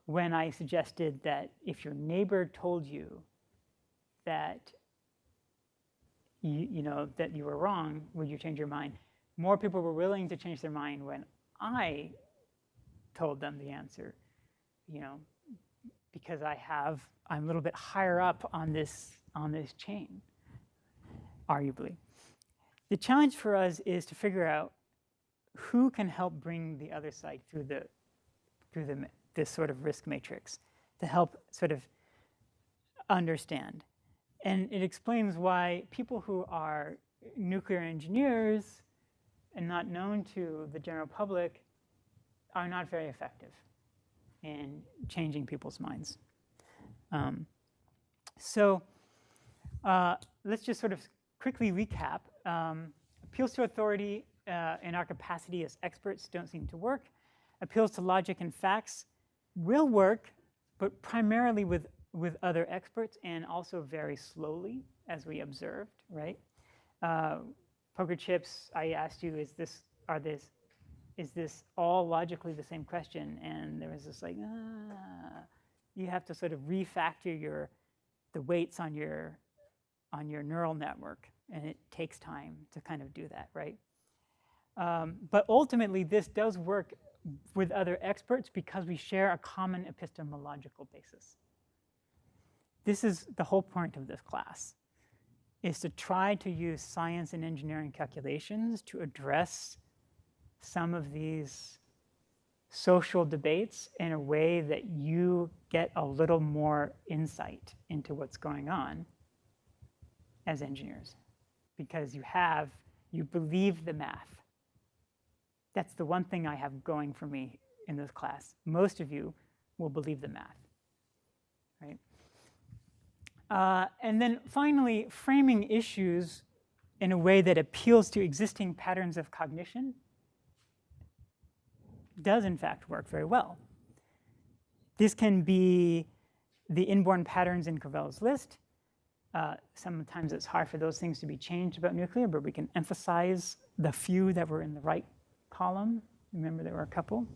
when I suggested that if your neighbor told you that that you were wrong, would you change your mind? More people were willing to change their mind when I told them the answer, because I'm a little bit higher up on this chain, arguably. The challenge for us is to figure out who can help bring the other side through this sort of risk matrix to help sort of understand. And it explains why people who are nuclear engineers and not known to the general public are not very effective in changing people's minds. So let's just sort of quickly recap. Appeals to authority and our capacity as experts don't seem to work. Appeals to logic and facts will work, but primarily with other experts and also very slowly, as we observed, right? Poker chips, I asked you, is this all logically the same question? And there was this like, you have to sort of refactor the weights on your neural network, and it takes time to kind of do that, right? But ultimately, this does work with other experts because we share a common epistemological basis. This is the whole point of this class, is to try to use science and engineering calculations to address some of these social debates in a way that you get a little more insight into what's going on as engineers, because you believe the math. That's the one thing I have going for me in this class. Most of you will believe the math, right? And then finally, framing issues in a way that appeals to existing patterns of cognition does in fact work very well. This can be the inborn patterns in Cavell's list. Sometimes it's hard for those things to be changed about nuclear, but we can emphasize the few that were in the right column. Remember, there were a couple.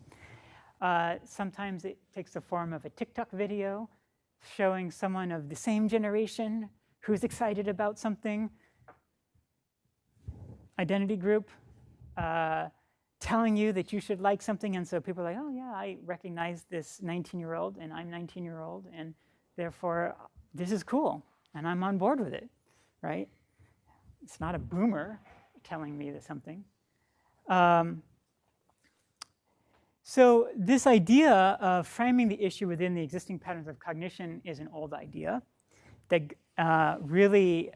Sometimes it takes the form of a TikTok video showing someone of the same generation who's excited about something. Identity group telling you that you should like something, and so people are like, oh yeah, I recognize this 19-year-old, and I'm 19-year-old, and therefore this is cool, and I'm on board with it, right? It's not a boomer telling me that something. So this idea of framing the issue within the existing patterns of cognition is an old idea that really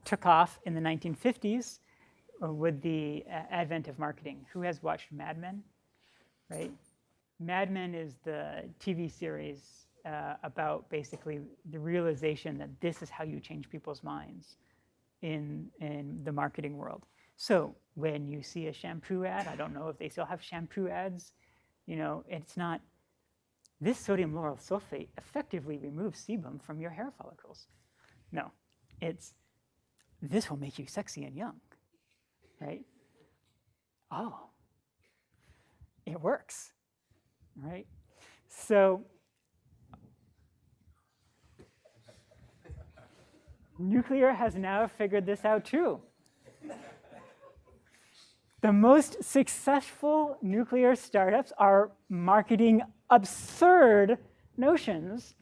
took off in the 1950s with the advent of marketing. Who has watched Mad Men, right? Mad Men is the TV series about basically the realization that this is how you change people's minds in the marketing world. So when you see a shampoo ad, I don't know if they still have shampoo ads, it's not, this sodium lauryl sulfate effectively removes sebum from your hair follicles. No, it's, this will make you sexy and young, right? Oh, it works, right? So nuclear has now figured this out too. The most successful nuclear startups are marketing absurd notions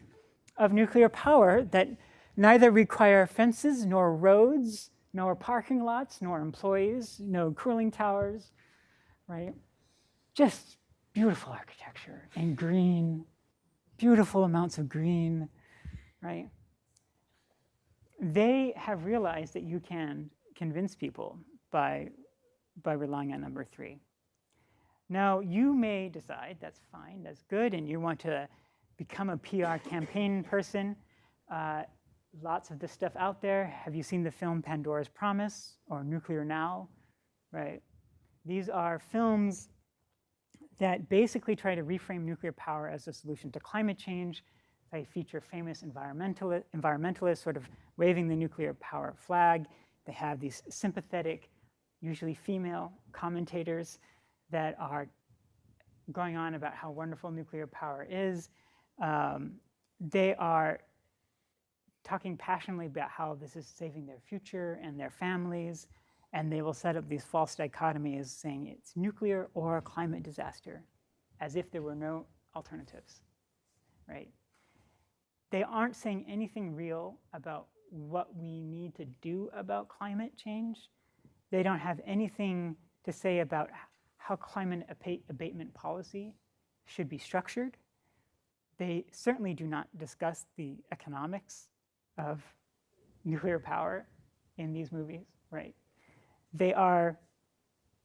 of nuclear power that neither require fences, nor roads, nor parking lots, nor employees, no cooling towers, right? Just beautiful architecture and green, beautiful amounts of green, right? They have realized that you can convince people by relying on number 3. Now, you may decide that's fine, that's good, and you want to become a PR campaign person. Lots of this stuff out there. Have you seen the film Pandora's Promise or Nuclear Now? Right? These are films that basically try to reframe nuclear power as a solution to climate change. They feature famous environmentalists sort of waving the nuclear power flag. They have these sympathetic, usually female commentators that are going on about how wonderful nuclear power is. They are talking passionately about how this is saving their future and their families, and they will set up these false dichotomies saying it's nuclear or climate disaster, as if there were no alternatives, right? They aren't saying anything real about what we need to do about climate change. They don't have anything to say about how climate abatement policy should be structured. They certainly do not discuss the economics of nuclear power in these movies, right? They are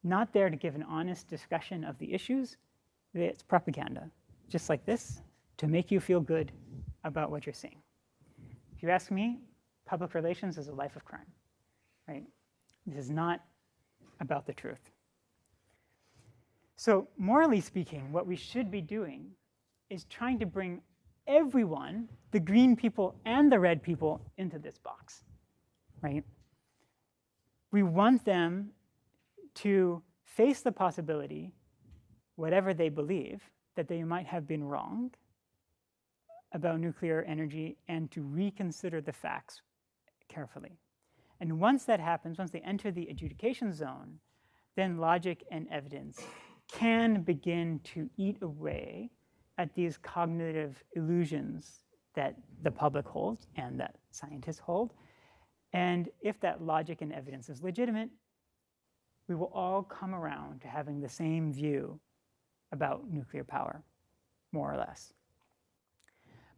not there to give an honest discussion of the issues. It's propaganda, just like this, to make you feel good about what you're seeing. If you ask me, public relations is a life of crime, right? This is not about the truth. So morally speaking, what we should be doing is trying to bring everyone, the green people and the red people, into this box, right? We want them to face the possibility, whatever they believe, that they might have been wrong about nuclear energy and to reconsider the facts carefully. And once that happens, once they enter the adjudication zone, then logic and evidence can begin to eat away at these cognitive illusions that the public holds and that scientists hold. And if that logic and evidence is legitimate, we will all come around to having the same view about nuclear power, more or less.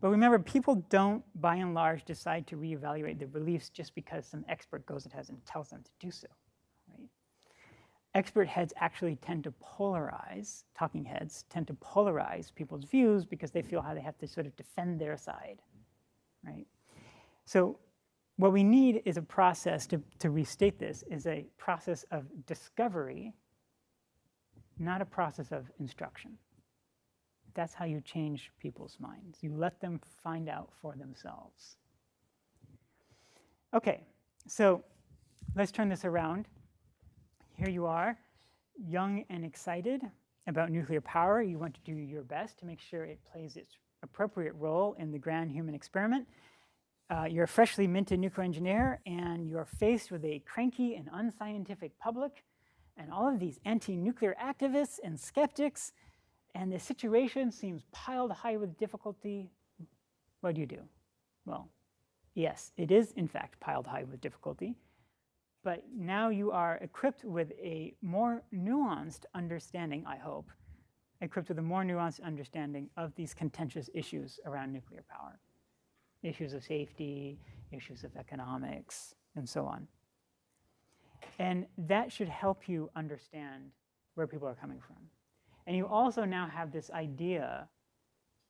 But remember, people don't, by and large, decide to reevaluate their beliefs just because some expert goes ahead and tells them to do so, right? Expert heads actually tend to polarize, talking heads tend to polarize people's views because they feel how they have to sort of defend their side, right? So what we need is a process, to restate this, is a process of discovery, not a process of instruction. That's how you change people's minds. You let them find out for themselves. Okay, so let's turn this around. Here you are, young and excited about nuclear power. You want to do your best to make sure it plays its appropriate role in the grand human experiment. You're a freshly minted nuclear engineer, and you're faced with a cranky and unscientific public, and all of these anti-nuclear activists and skeptics, and the situation seems piled high with difficulty. What do? Well, yes, it is in fact piled high with difficulty, but now you are equipped with a more nuanced understanding, I hope, equipped with a more nuanced understanding of these contentious issues around nuclear power. Issues of safety, issues of economics, and so on. And that should help you understand where people are coming from. And you also now have this idea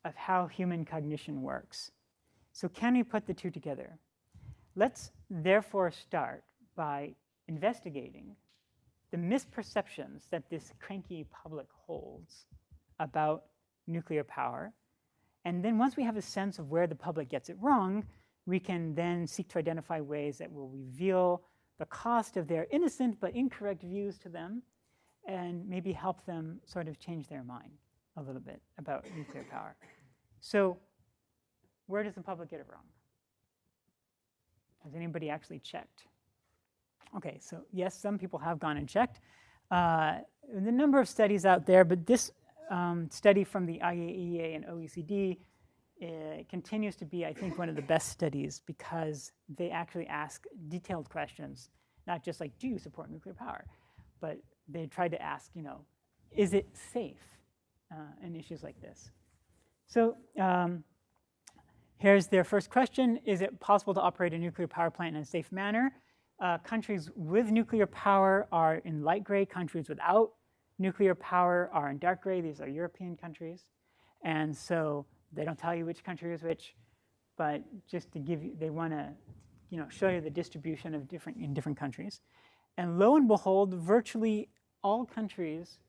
of how human cognition works. So can we put the two together? Let's therefore start by investigating the misperceptions that this cranky public holds about nuclear power. And then once we have a sense of where the public gets it wrong, we can then seek to identify ways that will reveal the cost of their innocent but incorrect views to them, and maybe help them sort of change their mind a little bit about nuclear power. So where does the public get it wrong? Has anybody actually checked? Okay, so yes, some people have gone and checked. The number of studies out there, but this study from the IAEA and OECD continues to be, I think, one of the best studies because they actually ask detailed questions, not just like, do you support nuclear power? But they tried to ask, is it safe in issues like this? So here's their first question. Is it possible to operate a nuclear power plant in a safe manner? Countries with nuclear power are in light gray. Countries without nuclear power are in dark gray. These are European countries. And so they don't tell you which country is which, but just to give you, they want to show you the distribution of different countries. And lo and behold, virtually all countries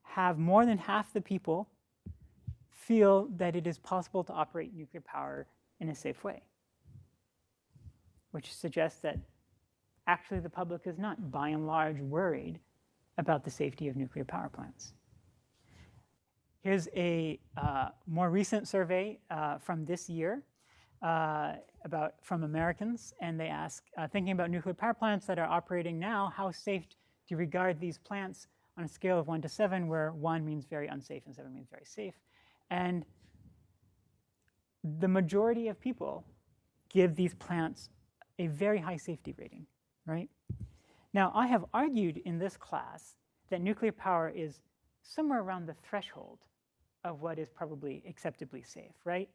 have more than half the people feel that it is possible to operate nuclear power in a safe way, which suggests that actually the public is not, by and large, worried about the safety of nuclear power plants. Here's a more recent survey from this year from Americans, and they ask, thinking about nuclear power plants that are operating now, how safe do you regard these plants on a scale of 1 to 7, where 1 means very unsafe and 7 means very safe? And the majority of people give these plants a very high safety rating, right? Now, I have argued in this class that nuclear power is somewhere around the threshold of what is probably acceptably safe, right?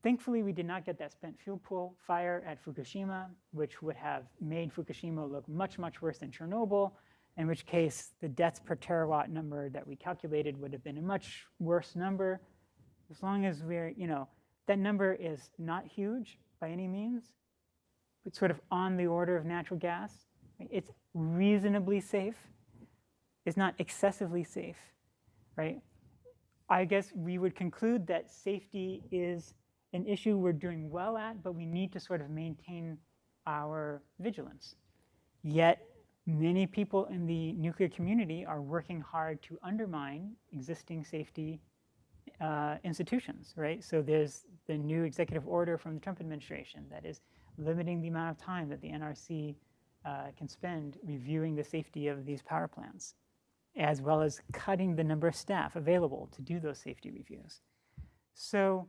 Thankfully, we did not get that spent fuel pool fire at Fukushima, which would have made Fukushima look much, much worse than Chernobyl, in which case the deaths per terawatt number that we calculated would have been a much worse number. As long as we're, that number is not huge by any means. It's sort of on the order of natural gas. It's reasonably safe. It's not excessively safe, right? I guess we would conclude that safety is an issue we're doing well at, but we need to sort of maintain our vigilance. Yet, many people in the nuclear community are working hard to undermine existing safety institutions, right? So there's the new executive order from the Trump administration that is limiting the amount of time that the NRC can spend reviewing the safety of these power plants, as well as cutting the number of staff available to do those safety reviews. So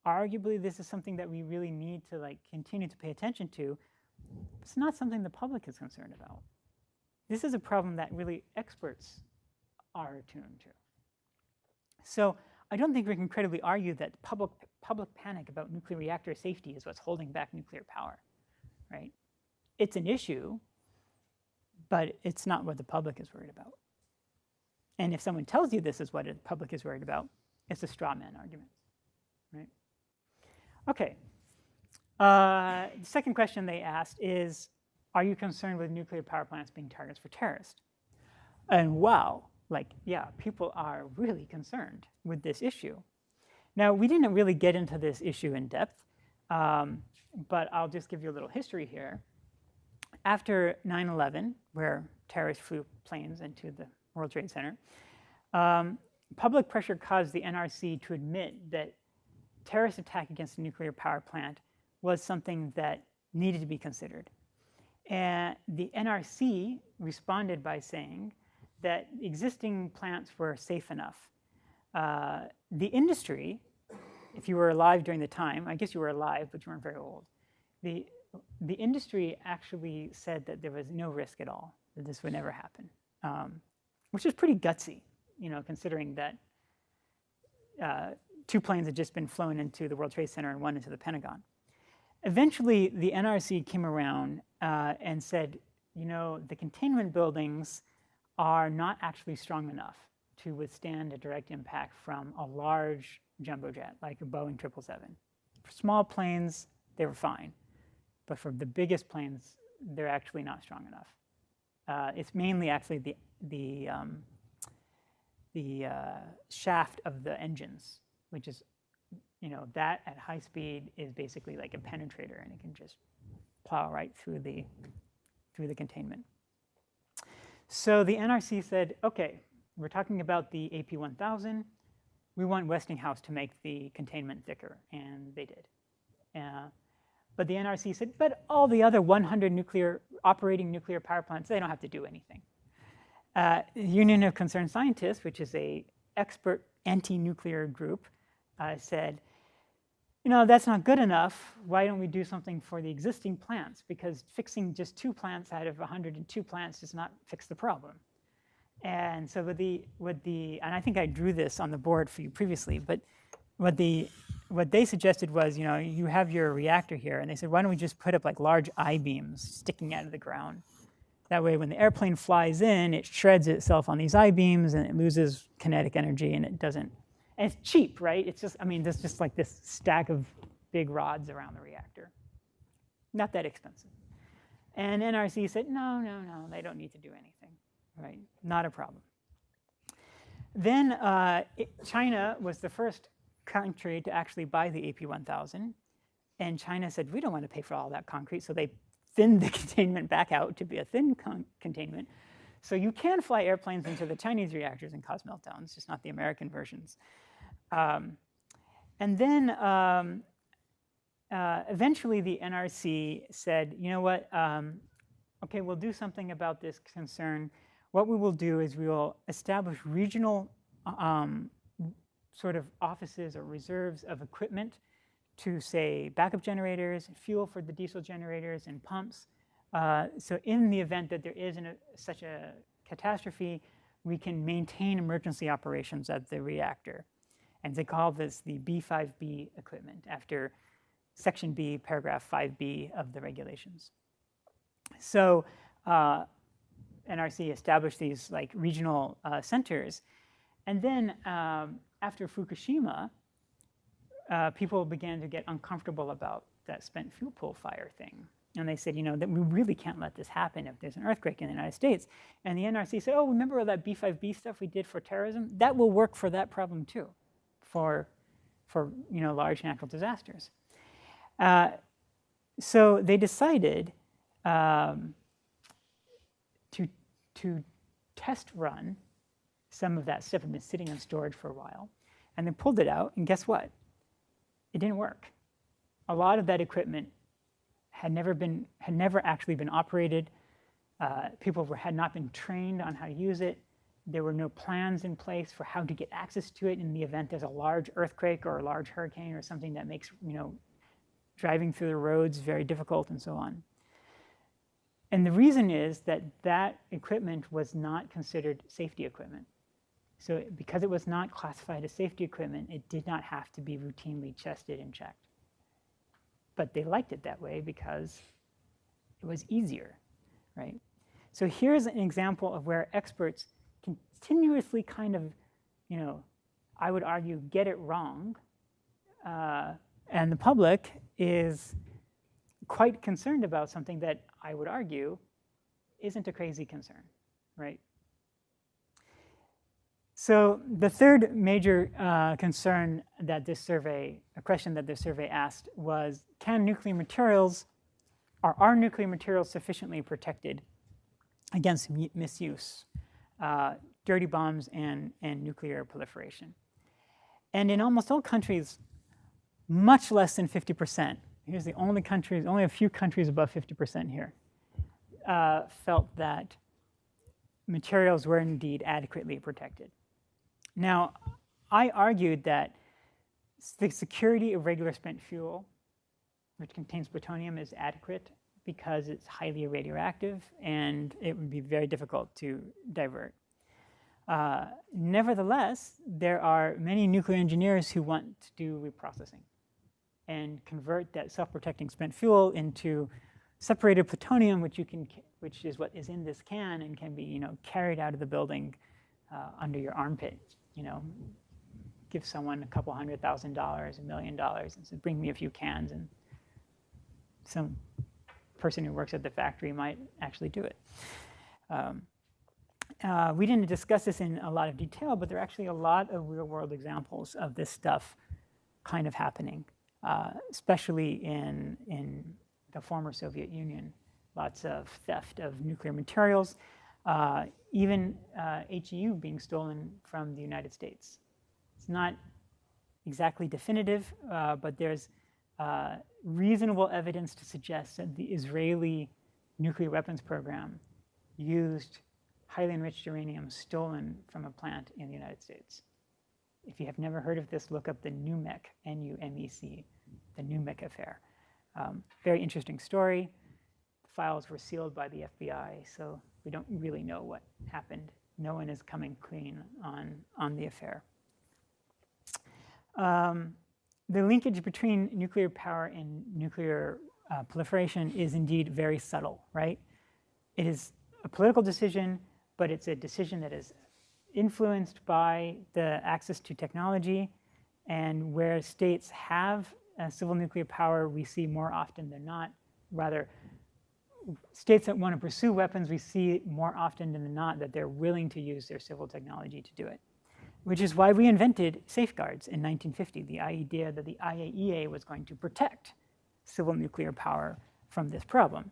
arguably, this is something that we really need to continue to pay attention to. It's not something the public is concerned about. This is a problem that really experts are attuned to. So I don't think we can credibly argue that public panic about nuclear reactor safety is what's holding back nuclear power, right? It's an issue, but it's not what the public is worried about. And if someone tells you this is what the public is worried about, it's a straw man argument, right? Okay. The second question they asked is, are you concerned with nuclear power plants being targets for terrorists? And wow, yeah, people are really concerned with this issue. Now, we didn't really get into this issue in depth, but I'll just give you a little history here. After 9/11, where terrorists flew planes into the World Trade Center, public pressure caused the NRC to admit that terrorist attack against a nuclear power plant was something that needed to be considered. And the NRC responded by saying that existing plants were safe enough. The industry, if you were alive during the time, I guess you were alive, but you weren't very old, the industry actually said that there was no risk at all, that this would never happen, which is pretty gutsy, considering that 2 planes had just been flown into the World Trade Center and 1 into the Pentagon. Eventually, the NRC came around and said, the containment buildings are not actually strong enough to withstand a direct impact from a large jumbo jet, like a Boeing 777. For small planes, they were fine. But for the biggest planes, they're actually not strong enough. It's mainly actually the shaft of the engines, which is, that at high speed is basically like a penetrator, and it can just plow right through the containment. So the NRC said, okay, we're talking about the AP1000. We want Westinghouse to make the containment thicker, and they did. But the NRC said, but all the other 100 operating nuclear power plants, they don't have to do anything. The Union of Concerned Scientists, which is an expert anti-nuclear group, said, that's not good enough. Why don't we do something for the existing plants? Because fixing just 2 plants out of 102 plants does not fix the problem. And so and I think I drew this on the board for you previously, but what they suggested was, you have your reactor here, and they said, why don't we just put up large I-beams sticking out of the ground? That way, when the airplane flies in, it shreds itself on these I-beams, and it loses kinetic energy, and it doesn't. And it's cheap, right? It's just, there's just this stack of big rods around the reactor. Not that expensive. And NRC said, no, they don't need to do anything, right? Not a problem. Then China was the first country to actually buy the AP1000. And China said, we don't want to pay for all that concrete. So they thinned the containment back out to be a thin containment. So you can fly airplanes into the Chinese reactors and cause meltdowns, just not the American versions. And then eventually the NRC said, you know what, okay, we'll do something about this concern. What we will do is we will establish regional sort of offices or reserves of equipment to, say, backup generators, fuel for the diesel generators, and pumps. So in the event that there is such a catastrophe, we can maintain emergency operations at the reactor. And they call this the B5B equipment, after Section B, paragraph 5B of the regulations. So NRC established these like regional centers. And then after Fukushima, people began to get uncomfortable about that spent fuel pool fire thing. And they said, you know, that we really can't let this happen if there's an earthquake in the United States. And the NRC said, oh, remember all that B5B stuff we did for terrorism? That will work for that problem too, for you know, large natural disasters. So they decided to test run some of that stuff. Had been sitting in storage for a while, and they pulled it out, and guess what? It didn't work. A lot of that equipment had never actually been operated. People had not been trained on how to use it. There were no plans in place for how to get access to it in the event there's a large earthquake or a large hurricane or something that makes, you know, driving through the roads very difficult and so on. And the reason is that that equipment was not considered safety equipment. So because it was not classified as safety equipment, it did not have to be routinely tested and checked. But they liked it that way because it was easier, right? So here's an example of where experts continuously kind of, you know, I would argue, get it wrong. And the public is quite concerned about something that I would argue isn't a crazy concern, right? So the third major concern that this survey, a question that this survey asked was, can nuclear materials, are nuclear materials sufficiently protected against misuse, dirty bombs and nuclear proliferation? And in almost all countries, much less than 50%, here's the only countries, only a few countries above 50% here, felt that materials were indeed adequately protected. Now, I argued that the security of regular spent fuel, which contains plutonium, is adequate because it's highly radioactive and it would be very difficult to divert. Nevertheless, there are many nuclear engineers who want to do reprocessing and convert that self-protecting spent fuel into separated plutonium, which is what is in this can and can be, you know, carried out of the building under your armpit. You know, give someone a couple $100,000, $1 million, and say, bring me a few cans, and some person who works at the factory might actually do it. We didn't discuss this in a lot of detail, but there are actually a lot of real-world examples of this stuff kind of happening, especially in the former Soviet Union. Lots of theft of nuclear materials, even HEU being stolen from the United States. It's not exactly definitive, but there's reasonable evidence to suggest that the Israeli nuclear weapons program used highly enriched uranium stolen from a plant in the United States. If you have never heard of this, look up the NUMEC, N-U-M-E-C, the NUMEC affair. Very interesting story. The files were sealed by the FBI, so we don't really know what happened. No one is coming clean on the affair. The linkage between nuclear power and nuclear proliferation is indeed very subtle, right? It is a political decision, but it's a decision that is influenced by the access to technology, and where states have civil nuclear power, we see more often than not, rather, states that want to pursue weapons, we see more often than not that they're willing to use their civil technology to do it. which is why we invented safeguards in 1950, the idea that the IAEA was going to protect civil nuclear power from this problem.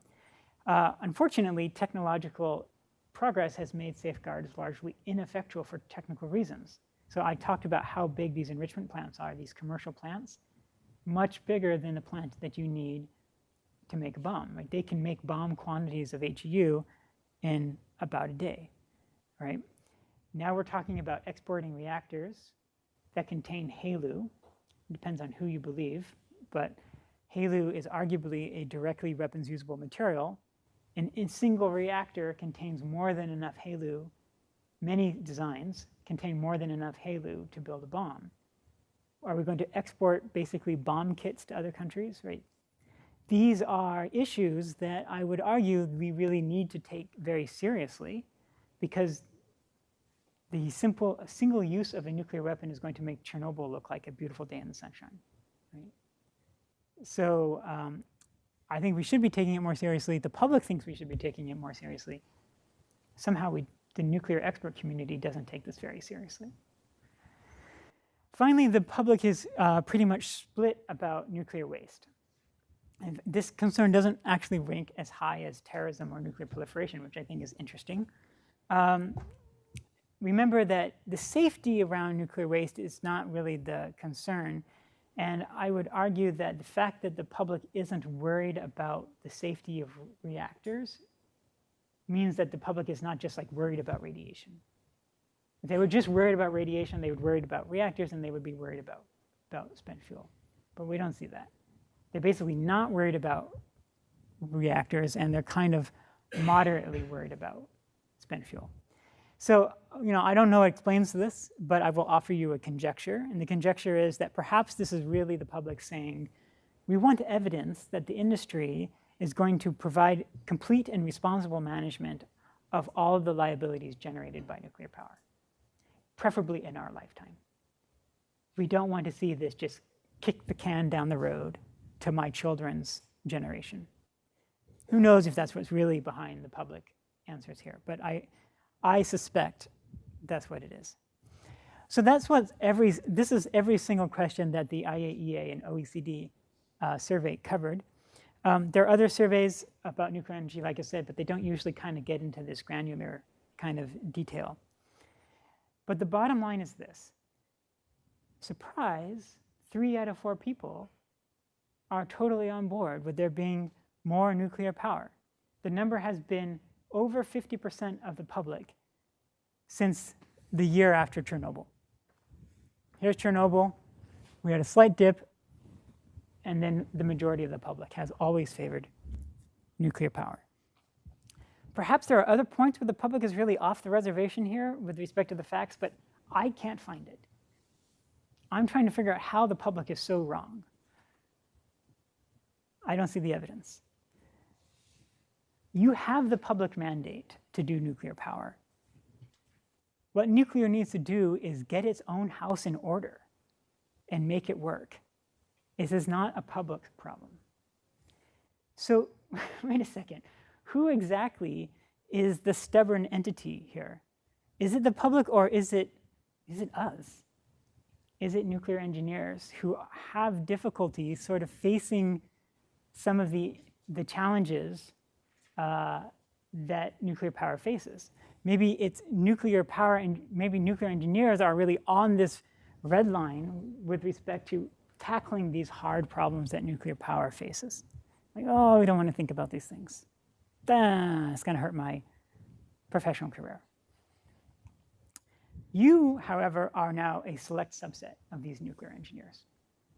Unfortunately, technological progress has made safeguards largely ineffectual for technical reasons. So I talked about how big these enrichment plants are, these commercial plants, much bigger than the plant that you need to make a bomb. Right? They can make bomb quantities of HEU in about a day, right? Now we're talking about exporting reactors that contain HALEU. It depends on who you believe, but HALEU is arguably a directly weapons usable material. And a single reactor contains more than enough HALEU. Many designs contain more than enough HALEU to build a bomb. Are we going to export basically bomb kits to other countries, right? These are issues that I would argue we really need to take very seriously, because the single use of a nuclear weapon is going to make Chernobyl look like a beautiful day in the sunshine, right? So I think we should be taking it more seriously. The public thinks we should be taking it more seriously. Somehow the nuclear expert community doesn't take this very seriously. Finally, the public is pretty much split about nuclear waste. And this concern doesn't actually rank as high as terrorism or nuclear proliferation, which I think is interesting. Remember that the safety around nuclear waste is not really the concern. And I would argue that the fact that the public isn't worried about the safety of reactors means that the public is not just like worried about radiation. If they were just worried about radiation, they would worry about reactors, and they would be worried about spent fuel. But we don't see that. They're basically not worried about reactors, and they're kind of moderately worried about spent fuel. So, I don't know what explains this, but I will offer you a conjecture. And the conjecture is that perhaps this is really the public saying, we want evidence that the industry is going to provide complete and responsible management of all of the liabilities generated by nuclear power, preferably in our lifetime. We don't want to see this just kick the can down the road to my children's generation. Who knows if that's what's really behind the public answers here, but I suspect that's what it is. So this is every single question that the IAEA and OECD survey covered. There are other surveys about nuclear energy, like I said, but they don't usually kind of get into this granular kind of detail. But the bottom line is this. Surprise, 3 out of 4 people are totally on board with there being more nuclear power. The number has been over 50% of the public since the year after Chernobyl. Here's Chernobyl. We had a slight dip, and then the majority of the public has always favored nuclear power. Perhaps there are other points where the public is really off the reservation here with respect to the facts, but I can't find it. I'm trying to figure out how the public is so wrong. I don't see the evidence. You have the public mandate to do nuclear power. What nuclear needs to do is get its own house in order and make it work. This is not a public problem. So wait a second. Who exactly is the stubborn entity here? Is it the public, or is it us? Is it nuclear engineers who have difficulty sort of facing some of the challenges that nuclear power faces? Maybe it's nuclear power, and maybe nuclear engineers are really on this red line with respect to tackling these hard problems that nuclear power faces. Like, oh, we don't want to think about these things. It's going to hurt my professional career. You, however, are now a select subset of these nuclear engineers.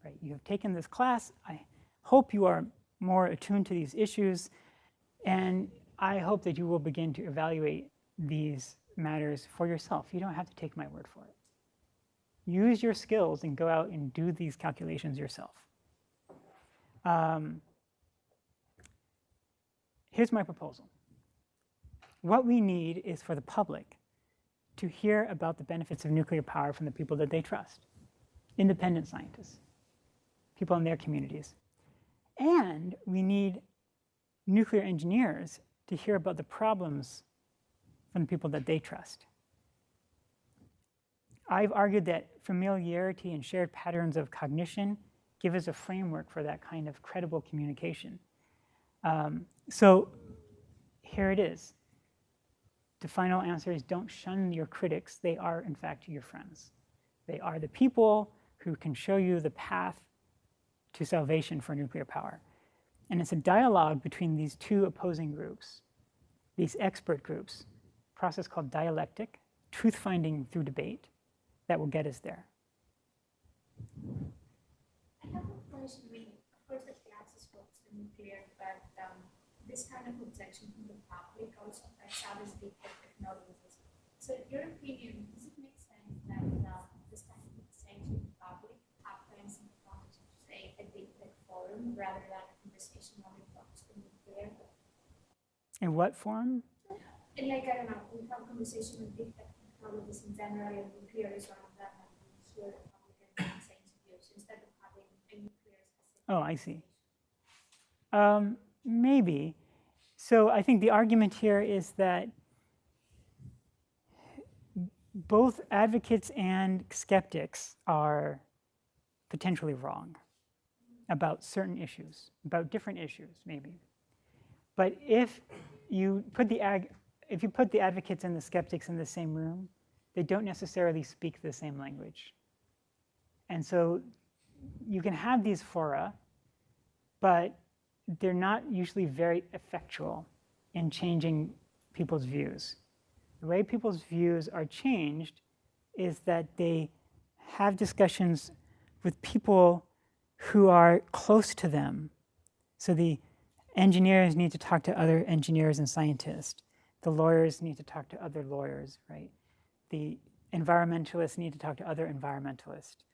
Right? You have taken this class. I hope you are more attuned to these issues, and I hope that you will begin to evaluate these matters for yourself. You don't have to take my word for it. Use your skills and go out and do these calculations yourself. Here's my proposal. What we need is for the public to hear about the benefits of nuclear power from the people that they trust, independent scientists, people in their communities. And we need nuclear engineers to hear about the problems from the people that they trust. I've argued that familiarity and shared patterns of cognition give us a framework for that kind of credible communication. So here it is. The final answer is don't shun your critics. They are, in fact, your friends. They are the people who can show you the path to salvation for nuclear power. And it's a dialogue between these two opposing groups, these expert groups, a process called dialectic, truth-finding through debate, that will get us there. I have a question. I mean, of course, the class is focused on nuclear, but this kind of objection from the public also affects other big technologies. So, in your opinion, does it make sense that this kind of objection in the public happens in the context of, say, a big tech forum rather than a conversation only focused on nuclear? In what form? And like, I don't know, we have a conversation with big tech technologies in general, and nuclear is one of them, and we hear the public and saying views instead of having a nuclear specific. Oh, I see. Maybe. So I think the argument here is that both advocates and skeptics are potentially wrong about certain issues, about different issues, maybe. But if you put the advocates and the skeptics in the same room, they don't necessarily speak the same language. And so you can have these fora, but they're not usually very effectual in changing people's views. The way people's views are changed is that they have discussions with people who are close to them. So the engineers need to talk to other engineers and scientists. The lawyers need to talk to other lawyers, right? The environmentalists need to talk to other environmentalists.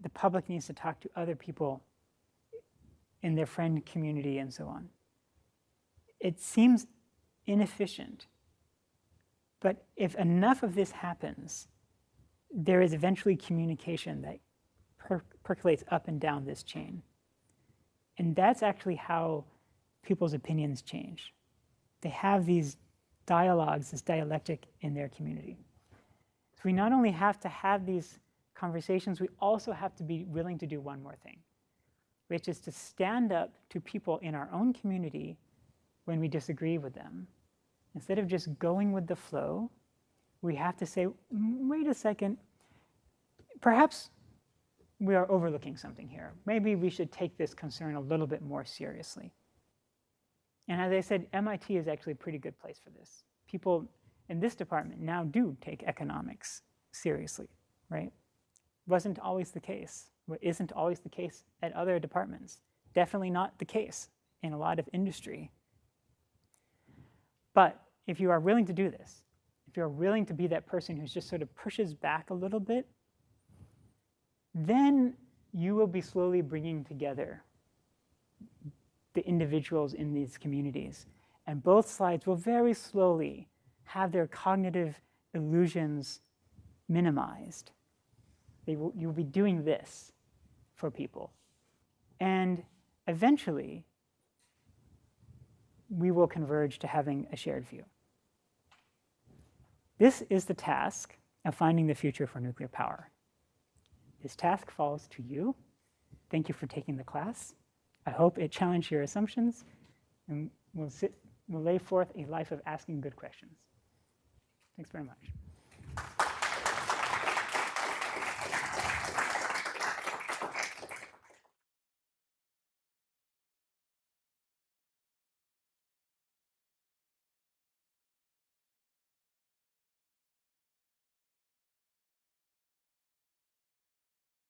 The public needs to talk to other people in their friend community and so on. It seems inefficient, but if enough of this happens, there is eventually communication that percolates up and down this chain. And that's actually how people's opinions change. They have these dialogues, this dialectic in their community. So we not only have to have these conversations, we also have to be willing to do one more thing, which is to stand up to people in our own community when we disagree with them. Instead of just going with the flow, we have to say, wait a second, perhaps we are overlooking something here. Maybe we should take this concern a little bit more seriously. And as I said, MIT is actually a pretty good place for this. People in this department now do take economics seriously, right? Wasn't always the case. What isn't always the case at other departments. Definitely not the case in a lot of industry. But if you are willing to do this, if you're willing to be that person who just sort of pushes back a little bit, then you will be slowly bringing together the individuals in these communities. And both sides will very slowly have their cognitive illusions minimized. You'll be doing this for people. And eventually, we will converge to having a shared view. This is the task of finding the future for nuclear power. This task falls to you. Thank you for taking the class. I hope it challenged your assumptions, and we'll lay forth a life of asking good questions. Thanks very much.